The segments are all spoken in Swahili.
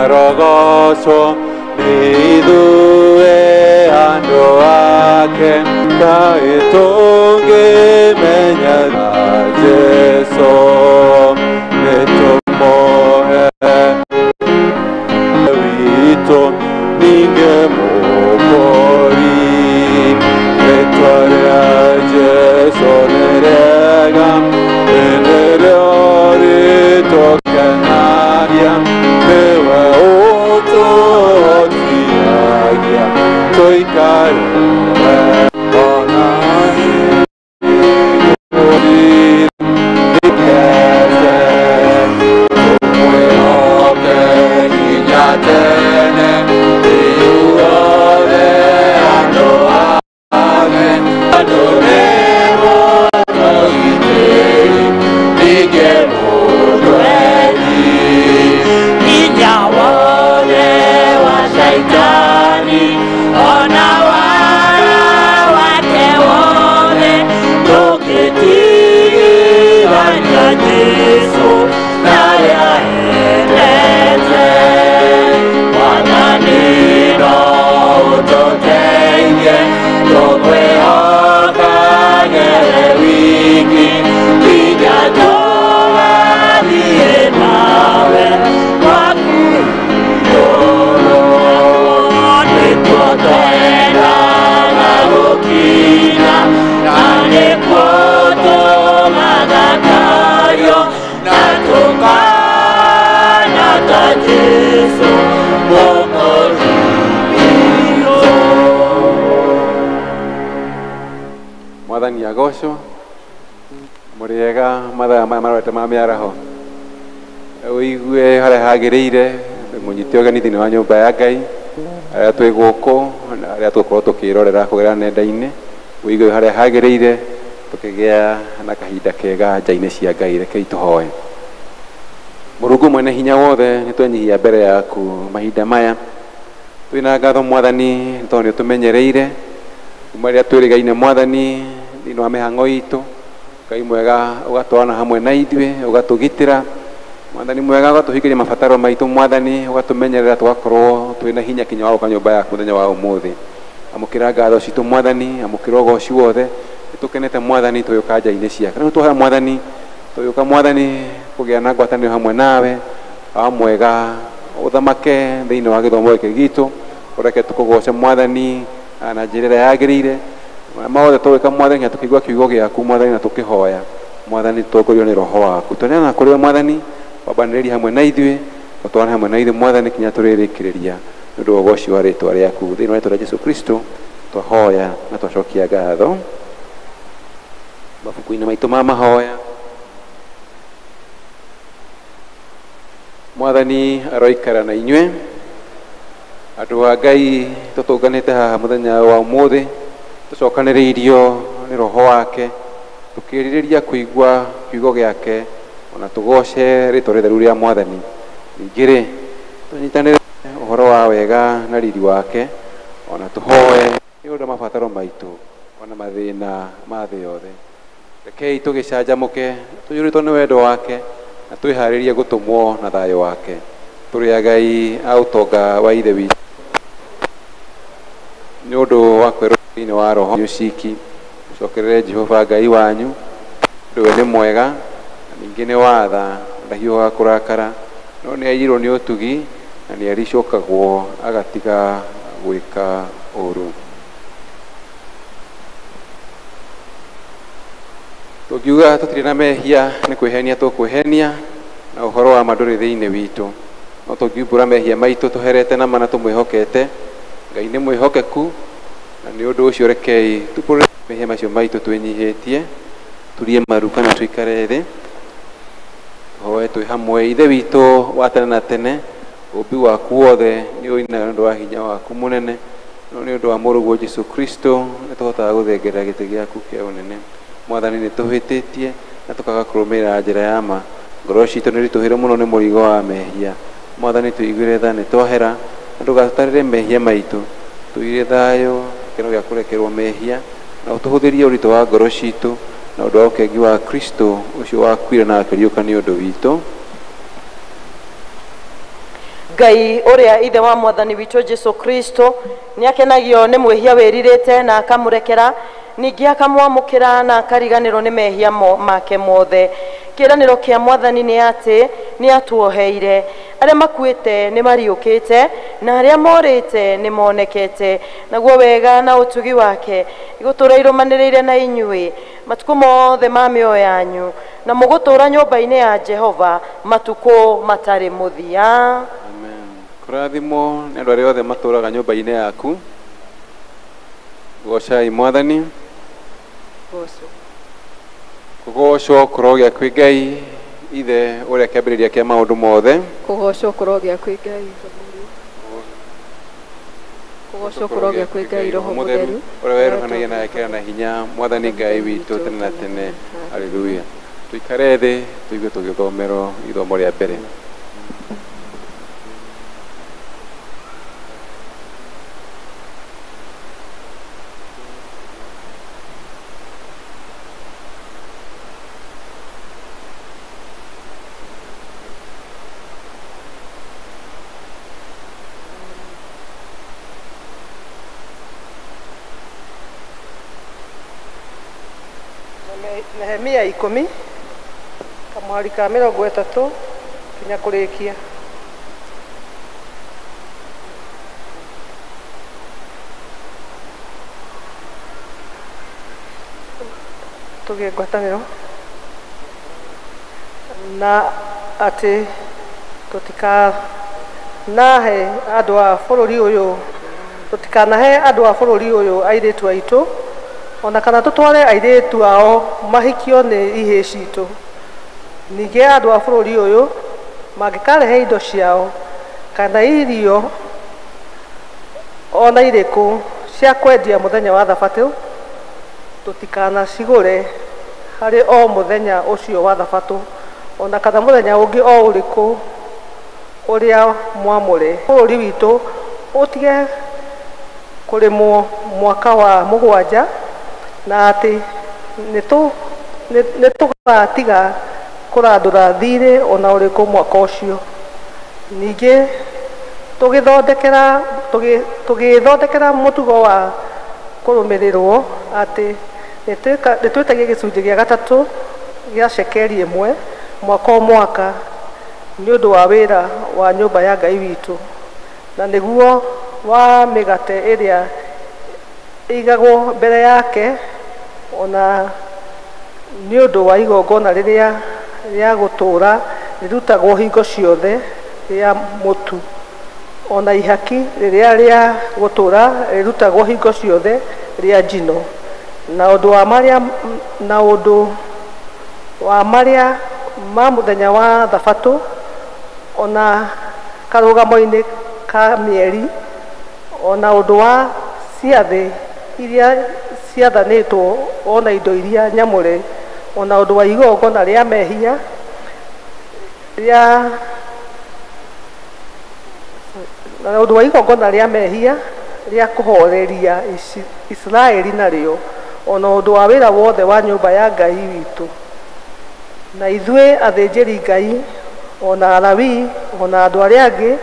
kiarogoso nidue ando ake kaitonge menya Jesu netomohe wito ninge mokori etwarea Jesu nerega enerori tokenaria mewe oto otiagia toikare Mwathani agocwo muriega mathaa marwete ma miaraho uigue haria hagiriire munyite ugeni thiini wa nyumba ya Ngai aria twi guku aria tukorwo tukirorera kugerera nenda-ini uigue haria hagiriire tukigia na kahinda kega nja-ini cia Ngai rekei tuhoe. Murungu mwene hinya wothe nitwenyihia mbere yaku mahinda maya twina ngatho Mwathani tondu nitumenyereire kuma riria twirigaine Mwathani thiini wa mihango itu. Ngai mwega ugatwana hamwe na ithuĩ ugatugitira Mwathani mwega ugatuhingiria mabataro maitu Mwathani ugatumenyerera tugakorwo twina hinya kinya wa nyumba yaku muthenya wa umuthi. Amukira ngatho citu Mwathani, amukira ugoci wothe nitukenete Mwathani tuyuka nja-ini ciaku riu tuha Mwathani tuyuka Mwathani kugia na ngwatanio hamwe nawe mwega uthamake thiini wa githomo giki gitu ureke tukugoce Mwathani na njira iria yagiriire maothe tuwika Mwathani tukigua kiugo giaku Mwathani na tukihoya Mwathani tukurio ni roho waku tuneana kuri Mwathani wabaniriria hamwe na ithuĩ utwana hamwe na ithuĩ Mwathani kinya turirikiriria nundu wa ugoci wa ritwa riaku thiini wa ritwa ria Jesu Kristo twahoya na twacokia ngatho. Mabuku-ini maitu ma mahoya Mwathani aroikara na inyue andu a Ngai tutunganite haha muthenya wa umuthi tucokaniriirio ni roho wake tukiririria kuigua kiugo giake ona tugoce ritwa ritheru ria Mwathani ningiri tunyitanire uhoro wa wega na riri wake ona tuhoe ni undu mabataro maitu ona mathina ma thi yothe rekei tugicanjamuke tuyuritwo ni wendo wake na twiharirie gutumwo na thayo wake turi Ngai autonga wa ithe witu ni undu wa kwerwo thiini wa roho nyuciki ucokerere Jehova Ngai wanyu ndiwe ni mwega na ningi ni watha ndahiũha kurakara no ni aiyirwo ni utugi na ni aricukagwo agatiga gwika uru. Tukiuga tutiri na mehia ni kwihenia tukwihenia na uhoro wa manduri thiini witu no tukiumbura mehia maitu tuherete na mana tumwihokete Ngai ni mwihokeku na ni undu ucio rekei tupure mehia macio maitu twinyihitie turie maruka na tuikare thi hoe twi hamwe ithe witu wa tene na tene umbi waku wothe ni uina ndu wa hinya waku munene no ni undu wa muruguo Jesu Kristo ni tuhotaga guthengerera giti giaku kia unene Mwathani ni tuhititie na tukaga kurumira njira ya ma ngoro citu ni rituhire muno ni murigo wa mehia Mwathani tuiguire tha ni twahera na tugatarire mehia maitu tuire thayo kino gya kurekerwo mehia na utuhuthirie urito wa ngoro citu na undu wa ukengi wa Kristo ucio wakwire na akariuka ni undu witu Ngai uria ithe wa mwathani witũ Jesu Kristo ni akenagio nĩ mwĩhia wĩrirĩte na akamurekera, ningĩ akamwamũkĩra na akariganĩrwo nĩ mehia make mothe. Kĩĩranĩro kĩa mwathani nĩ atĩ nĩ atuoheire, arĩa makuĩte nĩ mariũkĩte na arĩa morĩte nĩ monekete, naguo wega na ũtugi wake igũtũũra irũmanĩrĩire na inyuĩ matukũ mothe ma mĩoyo yanyu, na mũgũtũũra nyũmba-inĩ ya Jehova matukũ matarĩ mũthia. Amen. Kũrathimwo nĩ andũ arĩa othe matũũraga nyũmba-inĩ yaku. Gocai mwathani. Kũgocwo kũrogĩa kwĩ Ngai ithe ũrĩa kĩambĩrĩria kĩa maũndũ mothe. Kũgocwo kũrogĩa kwĩ Ngai. Kũgocwo kũrogĩa kwĩ Ngai Roho Mũtheru ũrĩa weruhanagia na ekĩra na hinya mwathani Ngai witũ tene na tene. Haleluya. Tuikare thĩ tũigue tũgĩthomerwo ithomo rĩa mbere. Nehemia 10 kamwari ka 30 kinya kũrĩkia. Tũgĩe ngwatanĩro na atĩ tũtikanahe andũ a bũrũri ũyũ, tũtikanahe andũ a bũrũri ũyũ airĩtu aitũ, ona kana tũtware airĩtu ao mahikio nĩ ihĩ citũ. Ningĩ andũ a bũrũri ũyũ mangĩkarehe indo ciao kana irio ona irĩkũ cia kwendia mũthenya wa Thabatũ, tũtikanacigũre harĩ o mũthenya ũcio wa Thabatũ, ona kana mũthenya ũngĩ o ũrĩkũ ũrĩa mwamũre. Bũrũri witũ ũtige kũrĩmwo mwaka wa 7 na atĩ nĩ tũgatiga kũrandũra thirĩ ona ũrĩkũ mwaka ũcio. Ningĩ tũgĩthondekera mũtugo wa kũrũmĩrĩrwo atĩ nĩ twĩtagia gĩcunjĩ gĩa 3 gĩa cekeri 1 mwaka o mwaka nĩ ũndũ wa wĩra wa nyũmba ya Ngai witũ, na nĩguo wa mĩgate ĩrĩa ĩigagwo mbere yake, ona nĩ ũndũ wa igongona rĩrĩa rĩa gũtũũra rĩrutagwo hingo ciothe rĩa mũtu, ona ihaki rĩrĩa rĩa gũtũũra rĩrutagwo hingo ciothe rĩa njino, na ũndũ wa marĩa ma mũthenya wa Thabatũ, ona karũgamo-inĩ ka mĩeri, ona ũndũ wa ciathĩ iria ciathanĩtwo, ona indo iria nyamũre, ona ũndũ wa igongona rĩa mehia rĩa kũhoreria Israeli narĩo, ona ũndũ wa wĩra wothe wa nyũmba ya Ngai witũ. Na ithuĩ athĩnjĩri Ngai, ona Alawii, ona andũ arĩa angĩ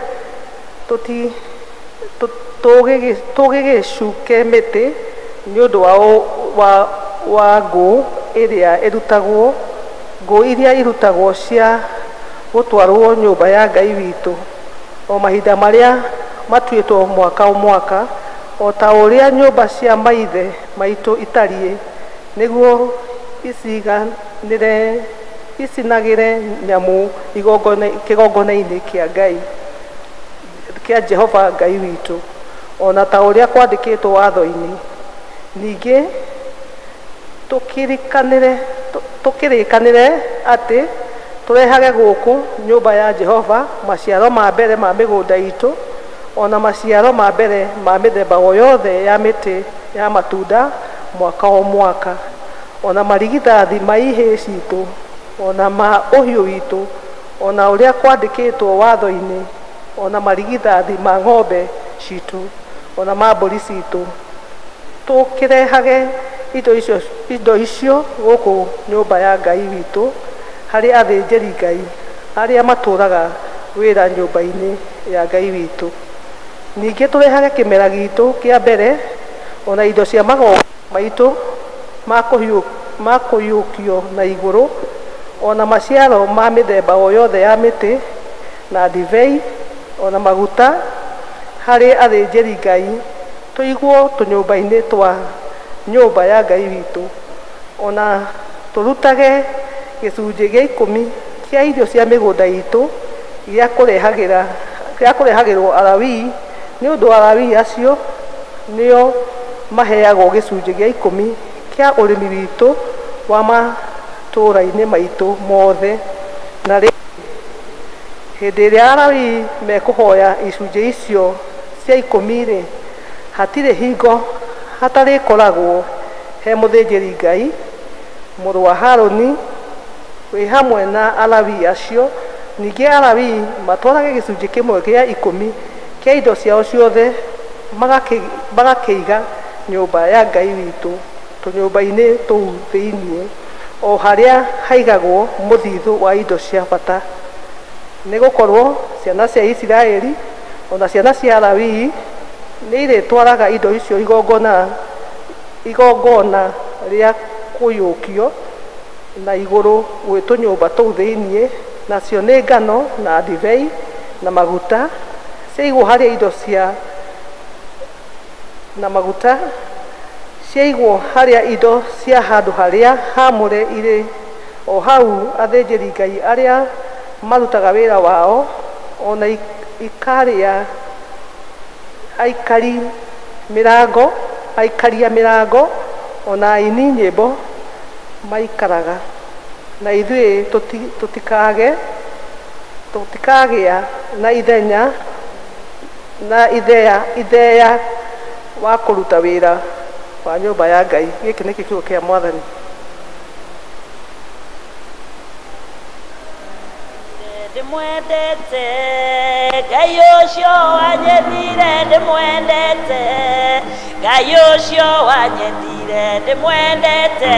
tũgĩgĩcuke mĩtĩ nĩ ũndũ wa ngũ iria irutagwo cia gũtwarwo nyũmba ya Ngai witũ o mahinda marĩa matuĩtwo mwaka o mwaka, o ta ũrĩa nyũmba cia maithe maitũ itariĩ, nĩguo icinagĩre nyamũ kĩgongona-inĩ kĩa Ngai kĩa Jehova Ngai witũ, ona ta ũrĩa kwandĩkĩtwo watho-inĩ. Ningĩ tũkĩrĩkanĩre atĩ tũrehage gũkũ nyũmba ya Jehova maciaro ma mbere ma mĩgũnda itũ, ona maciaro ma mbere ma mĩthemba o yothe ya mĩtĩ ya matunda mwaka o mwaka, ona marigithathi ma ihĩ citũ, ona ma ũhiũ witũ, ona ũrĩa kwandĩkĩtwo watho-inĩ, ona marigithathi ma ng'ombe citũ, ona ma mbũri citũ. Tũkĩrehage indo icio gũkũ nyũmba ya Ngai witũ harĩ athĩnjĩri Ngai arĩa matũũraga wĩra nyũmba-inĩ ya Ngai witũ. Ningĩ tũrehage kĩmera gitũ kĩa mbere ona indo cia magongona maitũ ma kũiyũkio na igũrũ, ona maciaro ma mĩthemba o yothe ya mĩtĩ na ndibei ona maguta harĩ athĩnjĩri Ngai, tũigwo tũnyũmba-inĩ twa nyũmba ya Ngai witũ, ona tũrutage gĩcunjĩ gĩa 10 kĩa irio cia mĩgũnda itũ gĩa kũrehagĩrwo Alawii, nĩ ũndũ Alawii acio nĩo maheagwo gĩcunjĩ gĩa 10 kĩa ũrĩmi witũ wa matũũra-inĩ maitũ mothe. Na hĩndĩ ĩrĩa Alawii mekũhoya icunjĩ icio cia 10-rĩ, hatirĩ hingo hatarĩkoragwo he mũthĩnjĩri Ngai mũrũ wa Harũni wĩ hamwe na Alawii acio. Ningĩ Alawii matwarage gĩcunjĩ kĩmwe gĩa 10 kĩa indo ciao ciothe magakĩiga nyũmba ya Ngai witũ tũnyũmba-inĩ tũu thĩinĩ, o harĩa haigagwo mũthithũ wa indo cia bata, nĩ gũkorwo ciana cia Isiraeli ona ciana cia Alawii nĩ irĩtwaraga indo icio igongona rĩa kũiyũkio na igũrũ gwĩ tũnyũmba tũu thĩinĩ, nacio nĩ ngano na ndibei na maguta ciaigwo harĩa indo cia na maguta ciaigwo harĩa indo cia handũ harĩa haamũre irĩ o hau athĩnjĩri Ngai arĩa marutaga wĩra wao, ona ikarĩa aikaria mĩrango ona aini nyĩmbo maikaraga. Na ithuĩ tũtikagĩa na ithenya na itheya wa kũruta wĩra wa nyũmba ya Ngai. Gĩkĩ nĩ kiugo kĩa Mwathani. Ndĩmwendete Ngai ũcio wanyendire, ndĩmwendete Ngai ũcio wanyendire, ndĩmwendete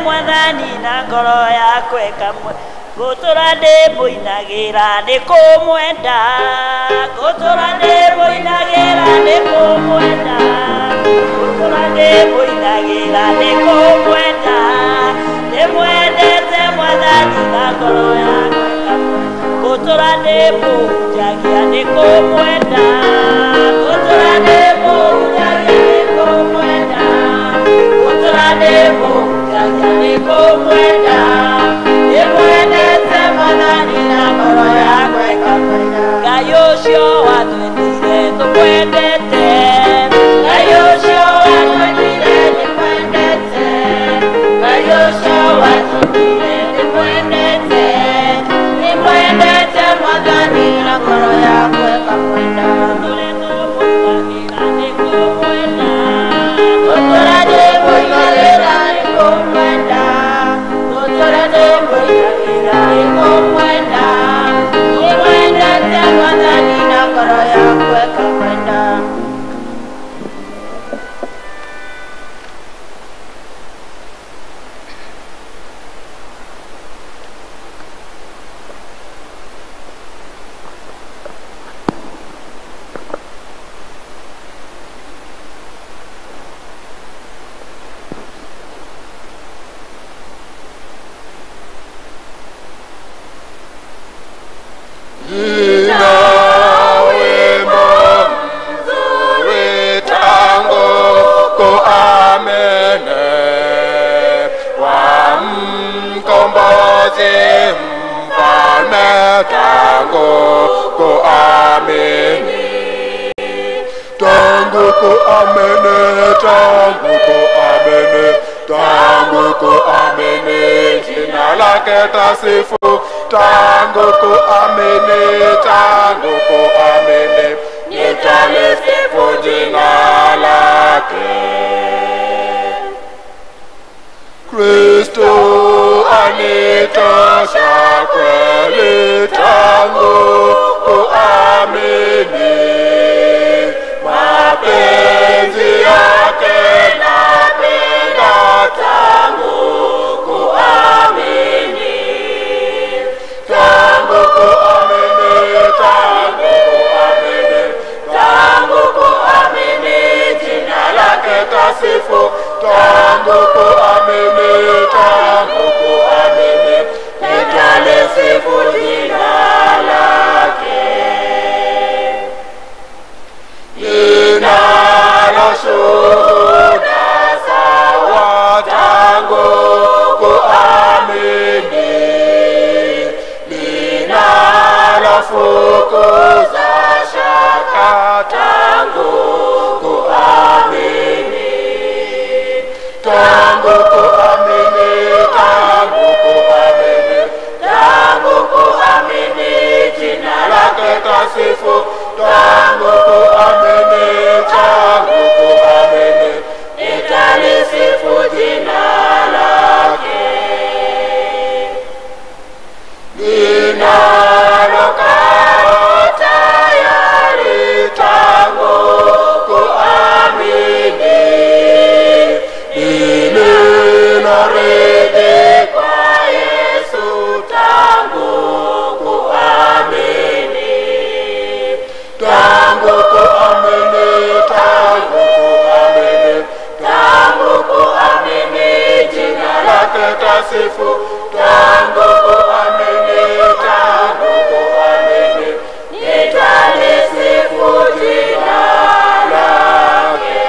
Mwathani na ngoro yakwa ĩkamwe, ngũtũra ndĩmũinagĩra nĩkũmwenda, ngũtũra ndĩmũinagĩra nĩkũmwenda, ngũtũra ndĩmũinagĩra nĩkũmwenda, ndĩmwendete Mwathani na ngoro yakwa ĩkamwe, ngũtũra ndĩmũhunjagia nĩkũmwenda, ngũtũra ndĩmũhunjagia nĩkũmwenda, ngũtũra ndĩmũhunjagia nĩkũmwenda, ndĩmwendete Mwathani na ngoro yakwa ĩkamwe. Ngai ũcio watwendire tũmwendete, Ngai ũcio watwendire ndĩmwendete, Ngai ũcio watwendire ndĩmwendete, ndĩmwendete Mwathani na ngoro yakwa ĩkamwenda, ngũtũra ndĩmũinagĩra nĩkũmwenda, ngũtũra ndĩmũinagĩra nĩkũmwenda, ndĩmwendete Mwathani na ngoro yakwa ĩkamwenda. Tasifu tangu kuamini, tangu kuamini, nitalisifu jina lake. Kristo anitosha kweli, tangu kuamini, mapenzi yake napenda tangu kuamini, tangu nitasifu tangu kuamini, tangu kuamini nitalisifu jina lake.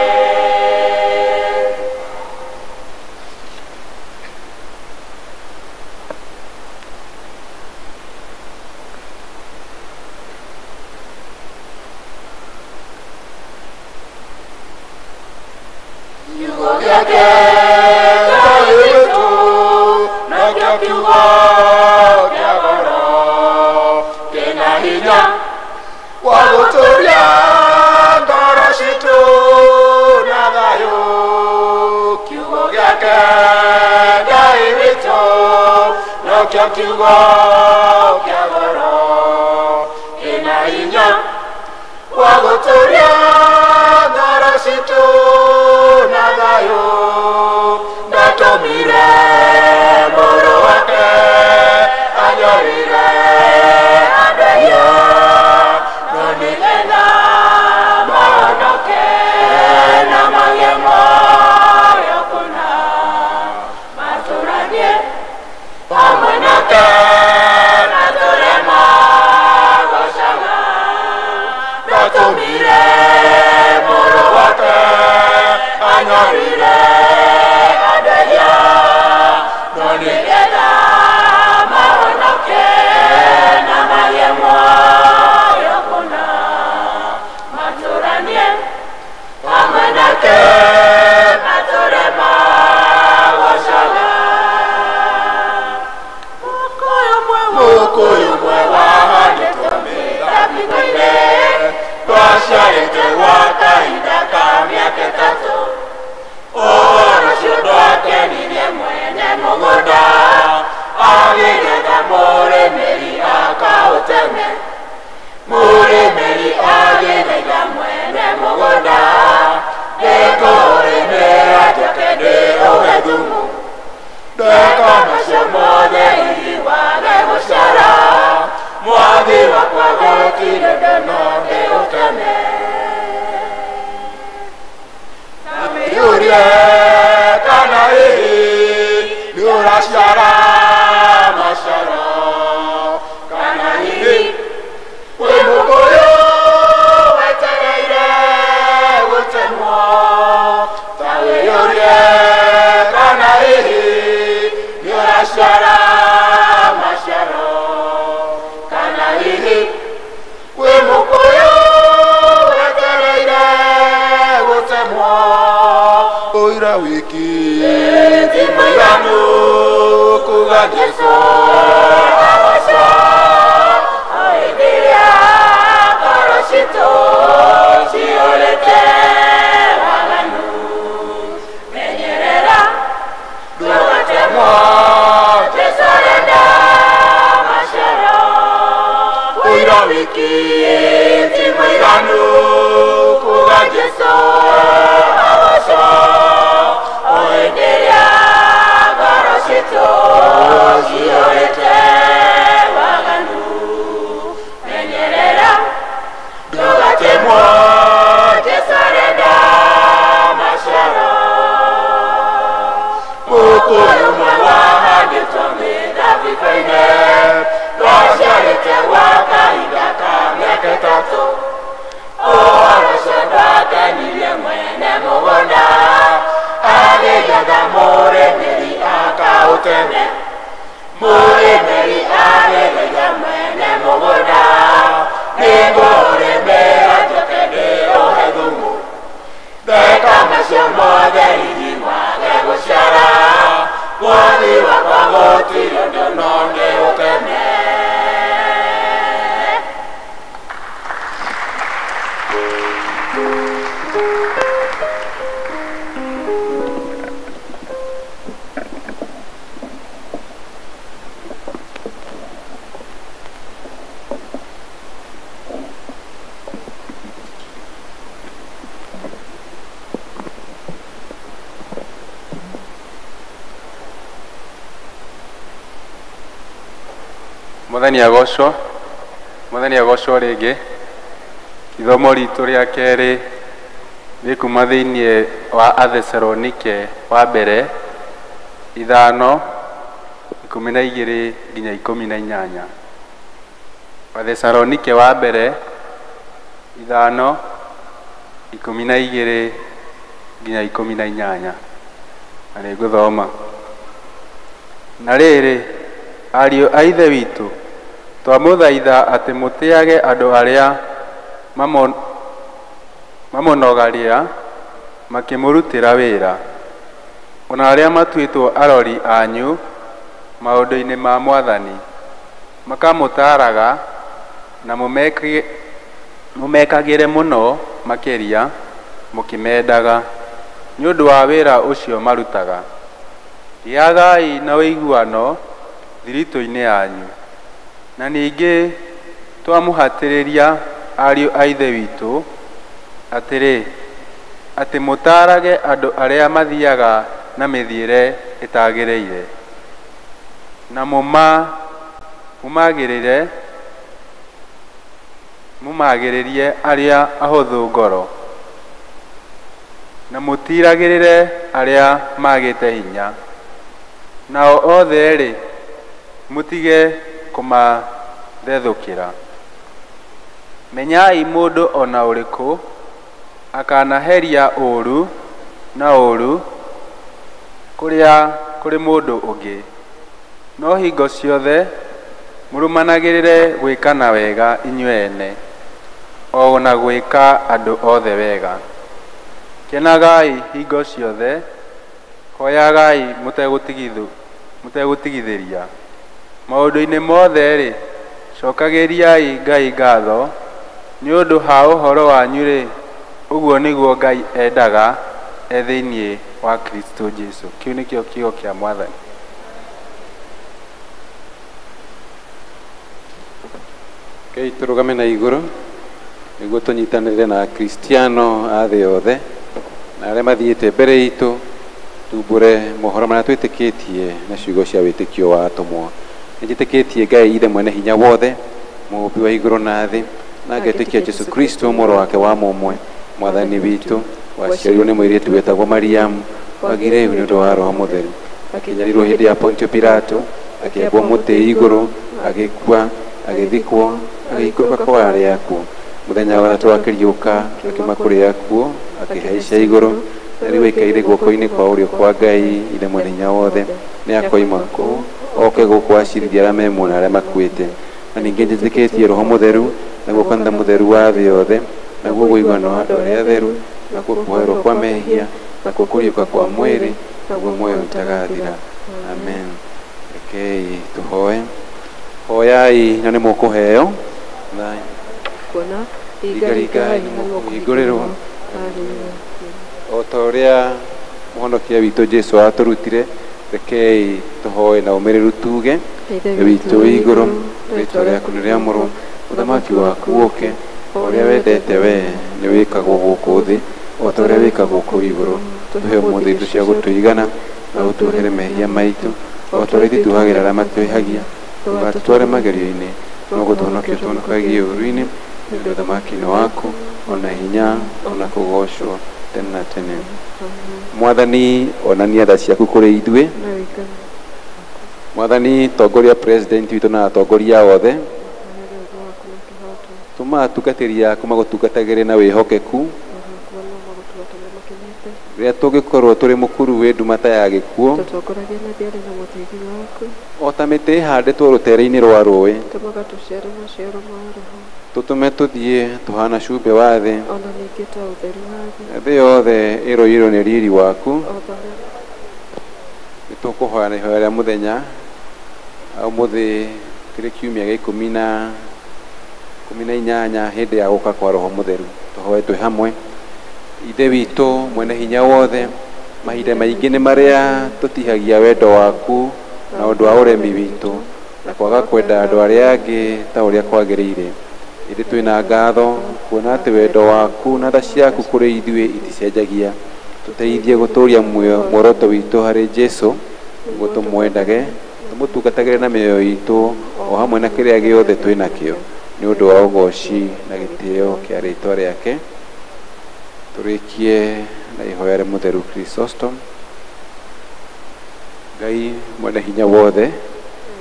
Kiugo vyake vitu na kya kiugo kya goro kina hinya wa guturia ngoro citu na thayu. Kiugo gyake Ngai witu na kya kiugo kya goro kina hinya wa guturia ngoro citu na thayu. Ndatumire Mũrũ wake anyorire andũ aya no nĩgetha mahonoke na magĩe muoyo kũna, matũũranie hamwe nake matũũre magocaga. Ndatumire Mũrũ wake anyorire andũ aya no nĩgetha mahonoke na magĩe muoyo kũna, matũũranie hamwe nake matũũre magocaga. Mũkũyũ ũmwe wahandĩtwo mĩthabibũ-inĩ, twaciarĩte gwa kahinda ka mĩaka ĩtatũ. Ũhoro ũcio ndwakenirie mwene mũgũnda, agĩgetha mũrĩmĩri akaũteme. Mũrĩmĩri agĩthaitha mwene mũgũnda, ndĩkũrĩmĩra njoke ndĩũhe thumu. Ndeka macio mothe hihi wage gũciara, mwathi wakwa gũtirĩ ũndũ no ndĩũteme. Yũrie kana hihi nĩũraciara maciaro, kana hihi wĩ mũkũyũ wetereire gũtemwo. Ta wĩyũrie kana hihi nĩũraciara maciaro, kana hihi wĩ mũkũyũ wetereire gũtemwo. Ũira wiki ti mũiganu kuga Jesũ agoca, o hĩndĩ ĩrĩa ngoro citũ ciyũrĩte waganu. Menyerera ndũgatemwo, Jesũ arenda maciaro. Ũira wiki ti mũiganu kuga Jesũ agoca, o hĩndĩ ĩrĩa ngoro citũ ciyũrĩte waganu. Menyerera ndũgatemwo, Jesũ arenda maciaro. Mũkũyũ ũmwe wahandĩtwo mĩthabibũ-inĩ, twaciarĩte gwa kahinda ka mĩaka ĩtatũ. Ũhoro ũcio ndwakenirie mwene mũgũnda, agĩgetha mũrĩmĩri akaũteme. Mũrĩmĩri agĩthaitha mwene mũgũnda, nĩngũrĩmĩra njoke ndĩũhe thumu. Ndeka macio mothe hihi wage gũciara, mwathi wakwa gũtirĩ ũndũ no ndĩũteme. Mwathani agocwo rĩngĩ. Ithomo ritũ rĩa kerĩ nĩ kuma thĩinĩ wa Athesalonike wa mbere 5 12 nginya 18. Wathesalonike wa mbere 5:12 nginya 18. Na nĩ ngũthoma. Na rĩrĩ, ariũ a ithe witũ, twamũthaitha atĩ mũtĩage andũ arĩa mamonogarĩra makĩmũrutĩra wĩra, ona arĩa matuĩtwo arori anyu maũndũ-inĩ ma Mwathani, makamũtaaraga na mũmekagĩre mũno makĩria mũkĩmendaga nĩ ũndũ wa wĩra ũcio marutaga. Gĩagai na ũiguano thiritũ-inĩ yanyu. Na ningĩ twamũhatĩrĩria ariũ a ithe witũ atĩrĩ, atĩ mũtaarage andũ arĩa mathiaga na mĩthiĩre ĩtagĩrĩire, na mũmagĩrĩrie arĩa ahũthũ ngoro, na mũtiragĩrĩre arĩa magĩte hinya. Nao othe-rĩ, mũtige kũmathethũkĩra. Menyai mũndũ ona ũrĩkũ akanaheria ũũru na ũũru kũrĩ mũndũ ũngĩ, no hingo ciothe mũrũmanagĩrĩre gwĩkana wega inyuĩ ene, o na gwĩka andũ othe wega. Kenagai hingo ciothe, hoyagai mũtegũtigithĩria. Maũndũ-inĩ mothe-rĩ, cokagĩriai Ngai ngatho nĩ ũndũ ha ũhoro wanyu-rĩ, ũguo nĩguo Ngai endaga thĩinĩ wa Kristo Jesũ. Kĩu nĩkĩo kiugo kĩa Mwathani. Ngai tũrũgame na igũrũ nĩguo tũnyitanĩre na Kristiano a thĩ yothe na arĩa mathiĩte mbere itũ, tumbũre mohoro marĩa twĩtĩkĩtie na ciugo cia wĩtĩkio wa atũmwo. Nĩnjĩtĩkĩtie Ngai ithe mwene hinya wothe, mũũmbi wa igũrũ na thĩ, na ngetĩkia Jesũ Kristo mũrũ wake wa mũmwe, Mwathani witũ, waciarirwo nĩ mũirĩtu wetagwo Mariamu, wagire nĩ ũndũ wa Roho Mũtheru, akĩnyarirwo hĩndĩ ya Pontio Pilato, akĩambwo mũtĩ igũrũ, agĩkua, agĩthikwo, agĩikũrũka kwa arĩa akuũ. Mũthenya wa gatatũ akĩriũka, akiuma kũrĩ akuũ, akĩhaica igũrũ, na rĩu aikaire guoko-inĩ kwa ũrĩo kwa Ngai ithe mwene hinya wothe. Nĩ akoima kũu oke gũkũ acirithia arĩa me muoyo na arĩa makuĩte. Na ningĩ njĩtĩkĩtie Roho Mũtheru, naguo kanitha mũtheru wa thĩ yothe, naguo ũiguano wa andũ arĩa atheru, nakuo kuoherwo kwa mehia, nakuo kũriũka kwa mwĩrĩ, naguo muoyo ũtagathira. Amen. Rekei tũhoe. Hoyai na nĩ mũkũheo. Kuona ringaringai na mũkũhingũrĩrwo. O ta ũrĩa mũhonokia witũ Jesũ atũrutire, rekei tũhoe na ũmĩrĩru tuge: Ithe witũ wĩ igũrũ, rĩĩtwa rĩaku nĩ rĩamũrwo, ũthamaki waku ũũke, ũrĩa wendete wee nĩ wĩkagwo gũkũ thĩ o ta ũrĩa wĩkagwo kũu igũrũ. Tũhe ũmũthĩ indo cia gũtũigana, na ũtuohere mehia maitũ o ta ũrĩa ithuĩ tuohagĩra arĩa matwĩhagia, ndũgatũtware magerio-inĩ, no gũtũhonokia ũtũhonokagie ũũru-inĩ, nĩ ũndũ ũthamaki-nĩ waku, ona hinya, ona kũgocwo tene na tene. Mwathani, onania tha ciaku kũrĩ ithuĩ. Mwathani, tongoria president witũ na atongoria othe, tũma atungatĩri aku magũtungatagĩre na wĩhokeku, rĩrĩa tũngĩkorwo tũrĩ mũkuru wĩ nduma ta ya gĩkuũ, o ta mĩtĩ ĩhandĩtwo rũtere-inĩ rwa rũĩ, tũtũme tũthiĩ tũhana cumbĩ wa thĩ, thĩ yothe ĩroirwo nĩ riri waku. Nĩtũkũhoya na ihoya rĩa mũthenya ũmũthĩ kĩrĩ kiumia gĩa 18 hĩndĩ ya gũka kwa Roho Mũtheru. Tũhoe twĩ hamwe. Ithe witũ mwene hinya wothe, mahinda maingĩ nĩ marĩa tũtihagia wendo waku na ũndũ wa ũremi witũ na kwaga kwenda andũ arĩa angĩ ta ũrĩa kwagĩrĩire. Ĩndĩ twĩna ngatho kuona atĩ wendo waku na tha ciaku kũrĩ ithuĩ iticenjagia. Tũteithie gũtũũria muoroto witũ harĩ Jesũ, nĩguo tũmwendage, tũmũtungatagĩre na mĩoyo itũ o hamwe na kĩrĩa gĩothe twĩnakĩo, nĩ ũndũ wa ũgooci na gĩtĩo kĩa rĩĩtwa rĩake. Tũrĩkie na ihoya rĩa Mũtheru Chrysostom. Ngai mwene hinya wothe,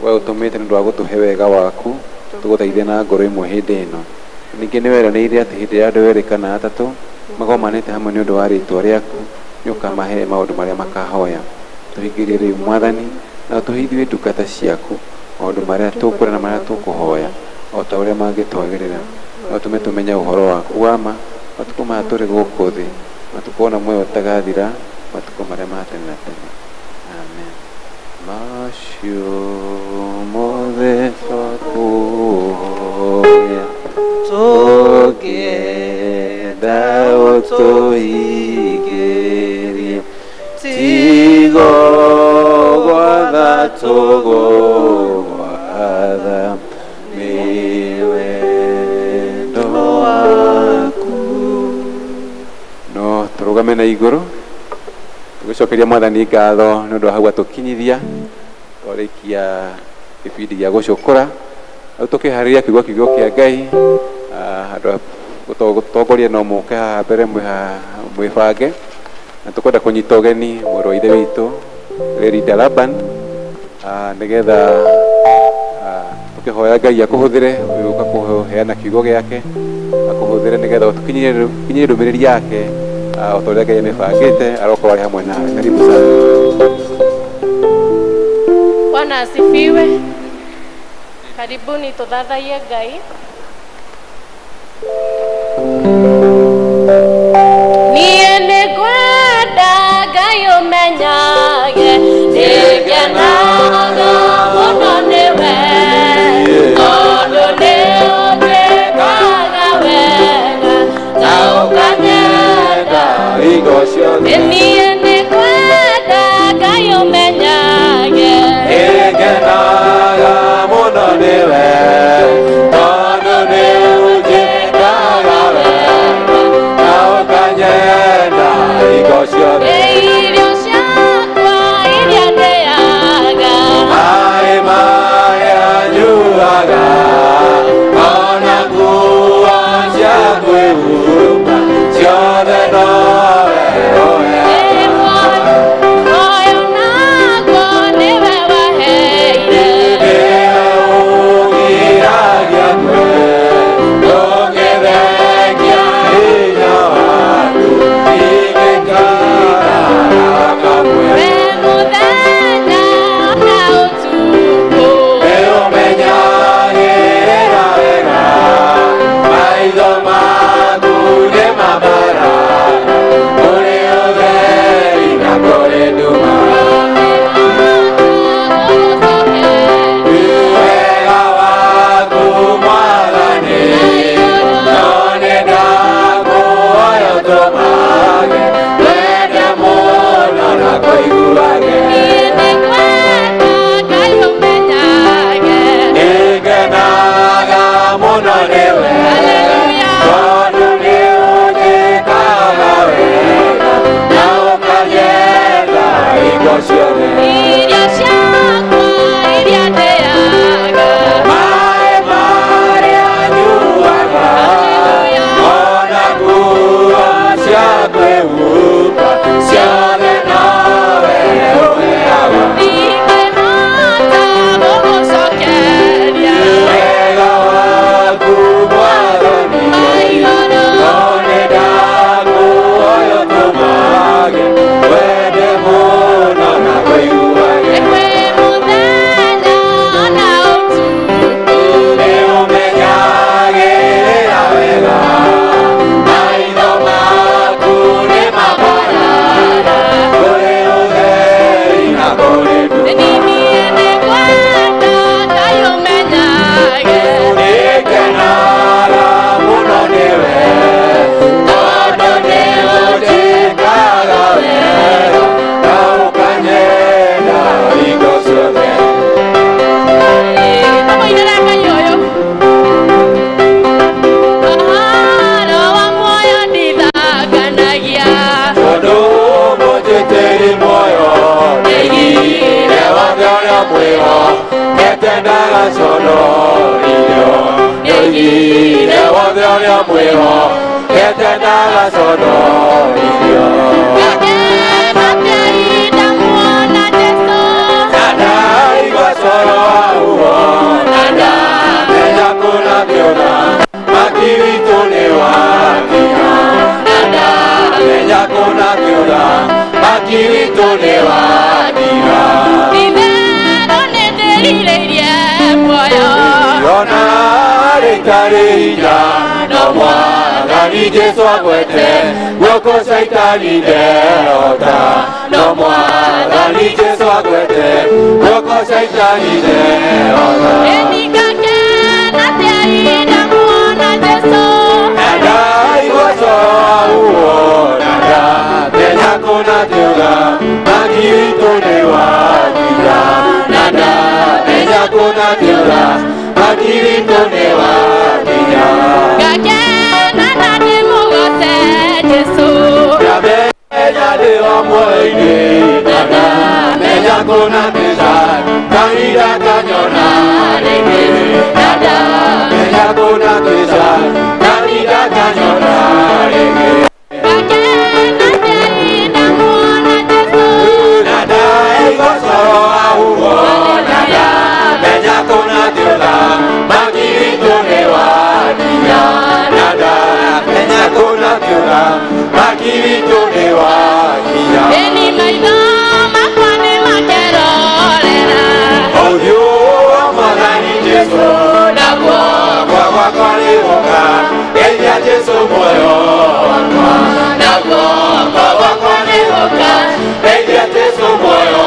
we utumite ndu wa gutuhe wega waku tuguteithia na ngoro imwe hindi ino ningi ni weranĩire atĩ hĩndĩ ya andũ erĩ kana atatũ magomanĩte hamwe nĩ ũndũ wa rĩtwa rĩaku nĩ ũkamahe maũndũ marĩa makahoya tũhingĩrie rĩu Mwathani na tũhithie ndungata ciaku maũndũ marĩa tũkwĩra na marĩa tũkũhoya o ta ũrĩa mangĩtwagĩrĩra no tũme tũmenye ũhoro waku wa ma matukũ maya tũrĩ gũkũ thĩ matukũ ona muoyo ũtagathira matukũ marĩa ma tene na tene amen macio mothe twakuoya tũngĩenda ũtũhingĩrie tigo gwatha tũgũgwatha nĩ wendo waku no tũrũgame na igũrũ tũgĩcokeria Mwathani ngatho nĩ ũndũ wa hau atũkinyithia twarĩkia gĩbindi gĩa gũcũkũra rĩu tũkĩharĩria kiugo kĩa Ngai andũ gũtongoria no mũke haha mbere mwĩbange na tũkwenda kũnyita ũgeni mũrũ wa ithe witũ Rĩrinda Laban nĩgetha tũkĩhoya Ngai akũhũthĩre ũgĩũka kũheana kiugo gĩake akũhũthĩre nĩgetha ũtũkinyie ndũmĩrĩri yake o ta ũrĩa Ngai amĩbangĩte arokorwo arĩ hamwe nawe. Karibu sana. Bwana asifiwe. Karibuni tuthathaie Ngai. Niĩ nĩngwenda Ngai ũmenyage nĩngenaga mũno nĩwe tondũ nĩũnjĩkaga wega na ũkanyenda hingo ciothe. Niĩ nĩngwenda Ngai ũmenyage nĩngenaga mũno nĩwe tondũ nĩũnjĩkaga wega na ũkanyenda hingo ciothe. Irio ciakwa iria ndĩaga maĩ marĩa nyuaga ona nguo cia kwĩhumba ciothe nowe ũheaga. Muoyo naguo nĩwe waheire nĩwe ũgiragia kwe ndũngĩthengia hinya waku ingĩikara kamwe we mũthenya na ũtukũ nĩũmenyagĩrĩra wega maitho maku nĩ mabara kũrĩ ũtheri na kũrĩ nduma wega waku Mwathani no nĩndakũhoya ũtũmage wende mũno na kũiguage. Nĩngenaga mũno nĩwe tondũ nĩũnjĩkaga wega na ũkanyenda hingo ciothe. Irio ciakwa iria ndĩaga maĩ marĩa nyuaga ona nguo cia kwĩhumba ciothe nowe ũheaga. Ndingĩhota gũgũcokeria wega waku Mwathani no nĩndakũhoya ũtũmage wende mũno na kũiguage. Wĩ mũthenya na ũtukũ nĩũmenyagĩrĩra wega maitho maku nĩ mabarara kũrĩ ũtheri na kũrĩ nduma. Niĩ nĩngwenda Ngai ũmenyage nĩngenaga mũno nĩwe tondũ nĩũnjĩkaga wega na ũkanyenda hingo ciothe. Tũmũinĩre Ngai ũyũ. Roho wa muoyo ndithanganagia tondũ mũnjĩtĩri muoyo nĩigire wothe ũrĩa mwĩho ngetendaga conorio nĩoigire wothe ũrĩa mwĩho ngetendaga conorio. Ndamuona Jesũ na ndaigua coro wa maki witũ nĩ wathira itherũ nĩ ndĩrirĩirie muoyo ona rĩtarĩ hinya no mwathani Jesũ agwete guoko caitani nderota no mwathani Jesũ agwete guoko caitani nderota enikakena tĩahinda muona Jesũ ndaigũcoauonada menya kũna tiuga maki witũ nĩ wathira nanda menya kũna tiuga maki witũ nĩ wathira ngakena na ndĩmũgoce Jesũ ndamenya ndĩ o muoyo-inĩ nanda menya kũna tiuga kahinda kanyona rĩngĩ nanda menya kũna tiuga kahinda kanyona rĩngĩ ngakena tĩahinda muona Jesũ nanda igũcoro auo nanda menya kũna tiuga maki witũ nĩ wathira nanda menya kũna tiuga maki witũ nĩ wathira eni maitho makwa nĩ makerorera ũthiũ wa mwathani Jesũ naguo gwakwa nĩ gũka geithia Jesũ muoyo wakwa naguo gwakwa nĩ gũka geithia Jesũ muoyo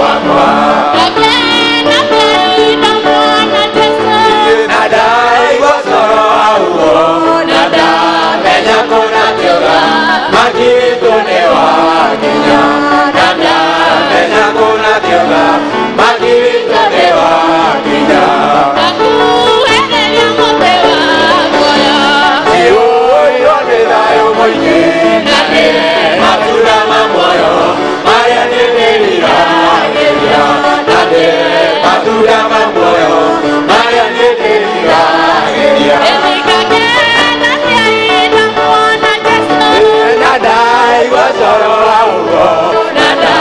wakwa ngakena tĩahinda muona Jesũ nanda igũcoro auo nanda menya kũna tiuga maki witũ nĩ wakinya nanda menya kũna tiuga maki witũ nĩ wakinya ngakuhĩrĩria mũtĩ wa muoyo iũirwo nĩ thayũ mũingĩ na nĩ matunda ma muoyo marĩa niĩ ndĩriragĩria na nĩ matunda ma muoyo marĩa niĩ ndĩriragĩria ngakena tĩahinda muona Jesũ nanda igũcoro auo nanda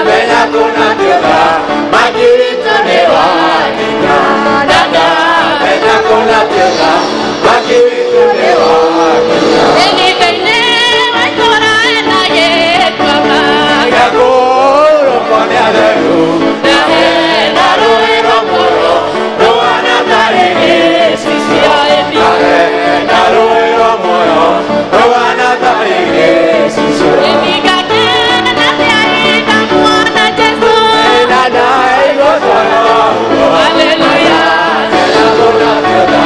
menya kũna tiuga maki witũ nĩ wakinya nanda menya kũna tiuga maki witũ nĩ wakinya enikaine waitũra ena gĩtuama gakũrũkwo nĩ atheru na hena rũĩ rwa muoyo rũhana tarĩ gĩcicio na hena rũĩ rwa muoyo rũhana tarĩ gĩcicio ngakena tĩahinda muona Jesũ nanda igũcoro auo haleluya menya kũna tiuga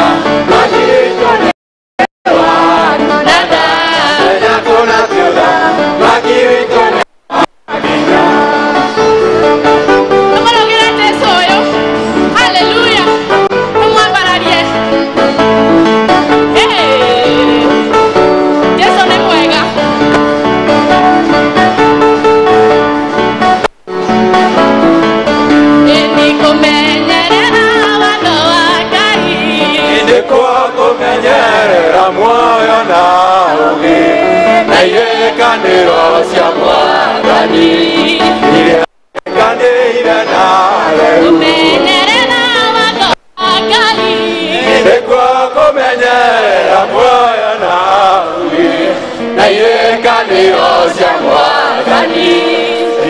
maki witũ nĩ nanda menya kũna tiuga maki witũ nĩ wakinya tũmũrũgĩre Jesũ ũyũ haleluya tũmwambararie Jesũ nĩ mwega enikũmenyerera watho wa Ngai ndĩkwo kũmenyerera muoyo na ũgĩ na irĩkanĩro cia mwathani iria ikanĩire nawe kũmenyerera watho wa Ngai ndĩkwo kũmenyerera muoyo na ũgĩ na irĩkanĩro cia mwathani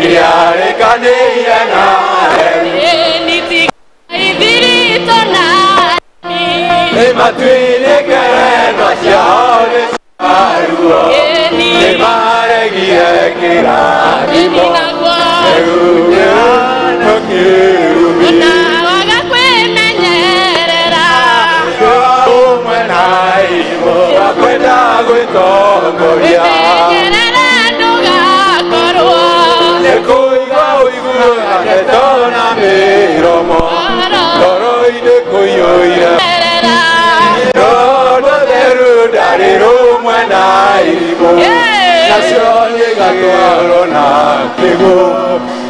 iria ikanĩire nawe enitigaithirito nani matuire ngerenwa ciao nĩ ciaruo nĩ maregire kĩrathimo eninaguo kĩhuhĩrano kĩrumi ona waga kwĩmenyerera ũmwe na imo wakwenda gwĩtongoria wĩmenyerere ndũgakorwo nĩ kũigua ũiguaga ndeto na mĩromo ngoro-inĩ kũiyũire erera Rodo theru ndarĩ rũmwe na irimũ nacio nĩgatwarwo na kĩguũ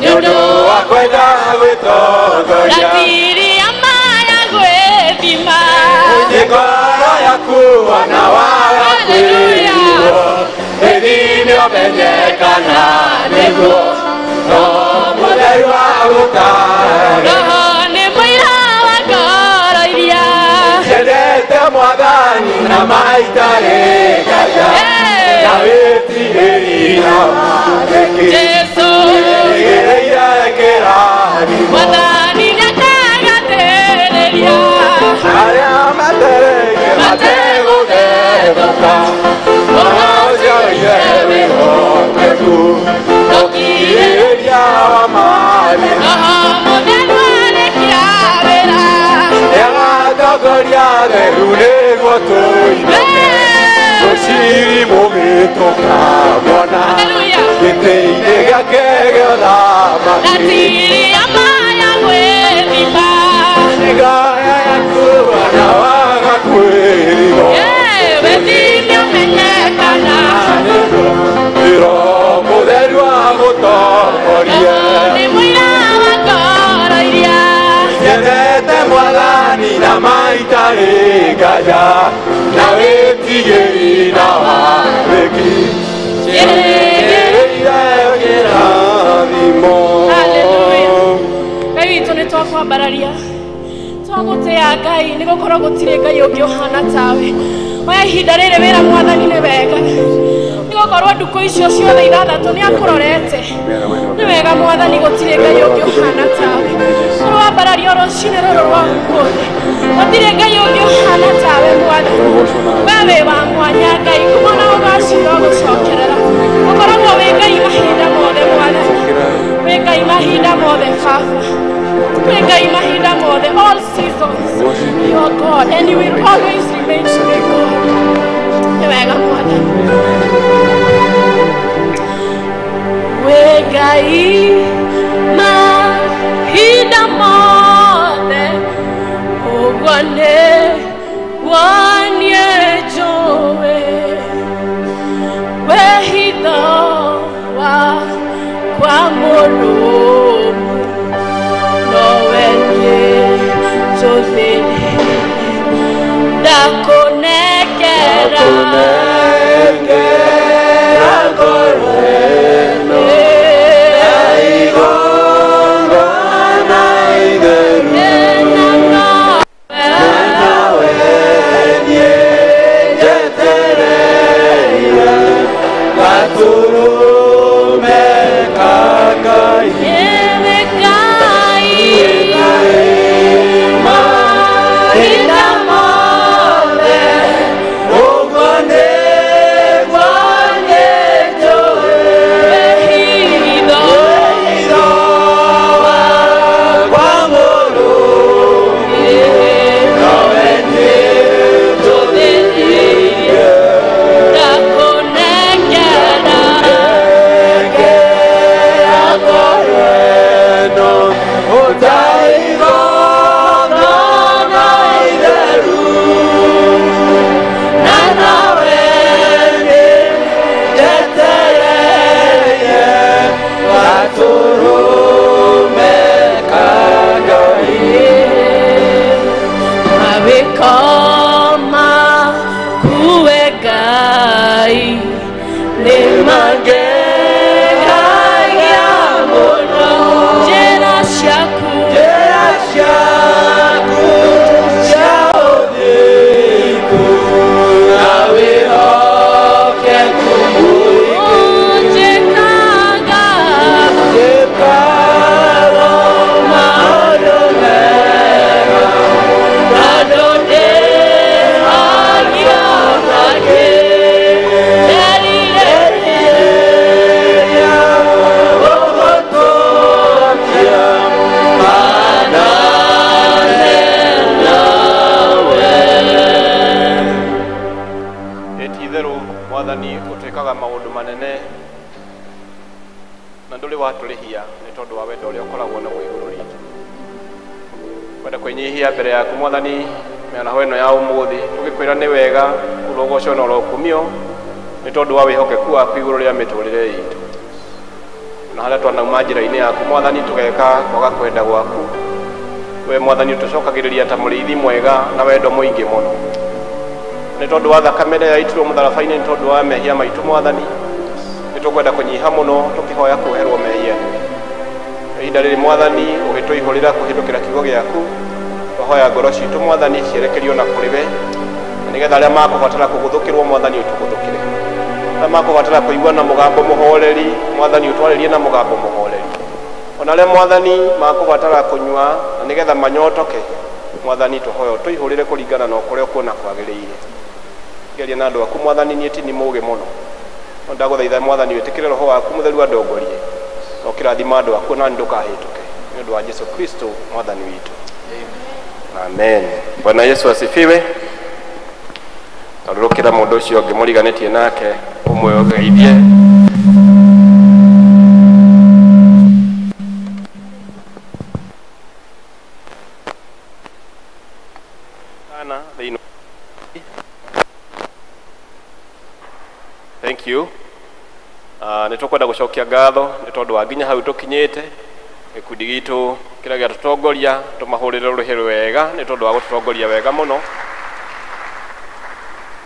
nĩ ũndũ wa kwenda gwĩtongoria gatiria maya gwĩthima ngoro yaku ona waga kwĩiguo ĩthimio menyekana nĩguo no mũtheru wa gũtaarĩria roho nĩ mũira wa ngoro iria Yendete mwathani na maitarĩ kaja na wĩtigĩri na wathĩki Jesũ Mwathani nĩakagathĩrĩria arĩa matereire mategũthethũka ũrocoire wĩhokeku ũkirĩrĩria wa mari Roho Mũtheru arĩkia wĩra nĩagatongoria theru nĩguo tũinũke tũciri mũgĩtũka mwana gĩtĩ-inĩ gĩake gĩa ũthamaki Natiria maya gwĩthima ngaya yaku wana waga kwĩrigwo wĩthime ũmenyekana ĩro mũtheru agũtongorie nĩ mũira wa ngoro iria ciendete Mwathani na maitarĩ nganja na wĩtigĩri na wandĩki ciĩrĩgĩrĩire kĩrathimo. Ngai witũ nĩ twakwambararia twagũtĩa Ngai nĩ gũkorwo gũtirĩ Ngai ũngĩ ũhana tawe oya ihinda rĩrĩ wĩra Mwathani nĩ wega nĩ gũkorwo ndukũ icio ciothe ithathatũ nĩ akũrorete nĩ wega Mwathani gũtirĩ Ngai ũngĩ ũhana tawe ũrwambararia rũcinĩ rũrũ rwa ũmũthĩ gũtirĩ Ngai ũngĩ ũhana tawe Mwathani we wĩ wa mwanya Ngai kumana ũgacira gũcokerera ũkoragwo wĩ Ngai mahinda mothe Mwathani wĩ Ngai mahinda mothe Baba wĩ Ngai mahinda mothe all seasons you are God and you will always remain to be God nĩ wega Mwathani wĩ Ngai mahinda mothe ũguo nĩguo niĩ njũĩ wĩ hitho wakwa mũrũmu nowe niĩ njũthĩrĩire ndakũnengera ngoro ĩno ya igongona itheru nawe niĩ njetereire gaturume ka Ngai mahinda mothe ũguo nĩguo niĩ njũĩ hitho wakwa mũrũmu nowe niĩ njũthĩrĩire ndakũnengera ngoro ĩno ũtaigongona itheru na nawe niĩ njetereire gatũrũme ka Ngai mawĩko maku we Ngai nĩ mangegagia mũno njĩra ciaku cia ũthingu na wĩhokeku mũingĩ njĩkaga gĩkaro maũndũ mega bado ndĩhagia makĩria gũgũtũkia manane nawe. Ti-itherũ Mwathani ũtwĩkaga maũndũ manene na ndũrĩ watũrĩhia nĩ tondũ wa wendo ũrĩa ũkoragwo naguo igũrũ ritũ. Kwenda kwĩnyihia mbere yaku Mwathani mĩaraho ĩno ya ũmũthĩ tũgĩkwĩra nĩ wega ũrogoco na ũrokumio nĩ tondũ wa wĩhokeku waku igũrũ rĩa mĩtũrĩre itũ. Na harĩa twanauma njĩra-inĩ yaku Mwathani tũgeka kwaga kwenda gwaku we Mwathani ũtũcokagĩrĩria ta mũrĩithi mwega na wendo mũingĩ mũno nĩ tondũ wa thakame ĩrĩa yaitirwo mũtharaba-inĩ nĩ tondũ wa mehia maitũ Mwathani nĩ tũkwenda kũnyiha mũno tũkĩhoya kweherwo mehia. Ihinda rĩrĩ Mwathani ũgĩtũihũrĩra kũhĩtũkĩra kiugo gĩaku tũhoya ngoro citũ Mwathani cierekerio na kũrĩ we nĩgetha arĩa makũbatara kũgũthũkĩrwo Mwathani ũtũgũthũkĩre, arĩa makũbatara kũigua na mũgambo mũhoreri Mwathani ũtwarĩrie na mũgambo mũhoreri, ona le mwathani makubatara kunywa na nigetha manyotoke mwathani tuhoyo tuihurire kuringana na kuria kuona kwagiriire geria na andu aku mwathani ni etini muge muno ndaguthaitha mwathani wetikire roho waku mutheru andongorie no kirathima andu aku na ndukahituke ni undu wa Yesu Kristo mwathani witu amen. Bwana Yesu asifiwe. Tarukira mundu ucio ngimuriganitie nake umwe ogeithie ana thino. Thank you. Nitukwenda gucokia ngatho ni tondu wa nginya hau tukinyite gikundi gitu kira gia tutongoria tumahurire ruhiro wega ni tondu wa gutongoria wega muno.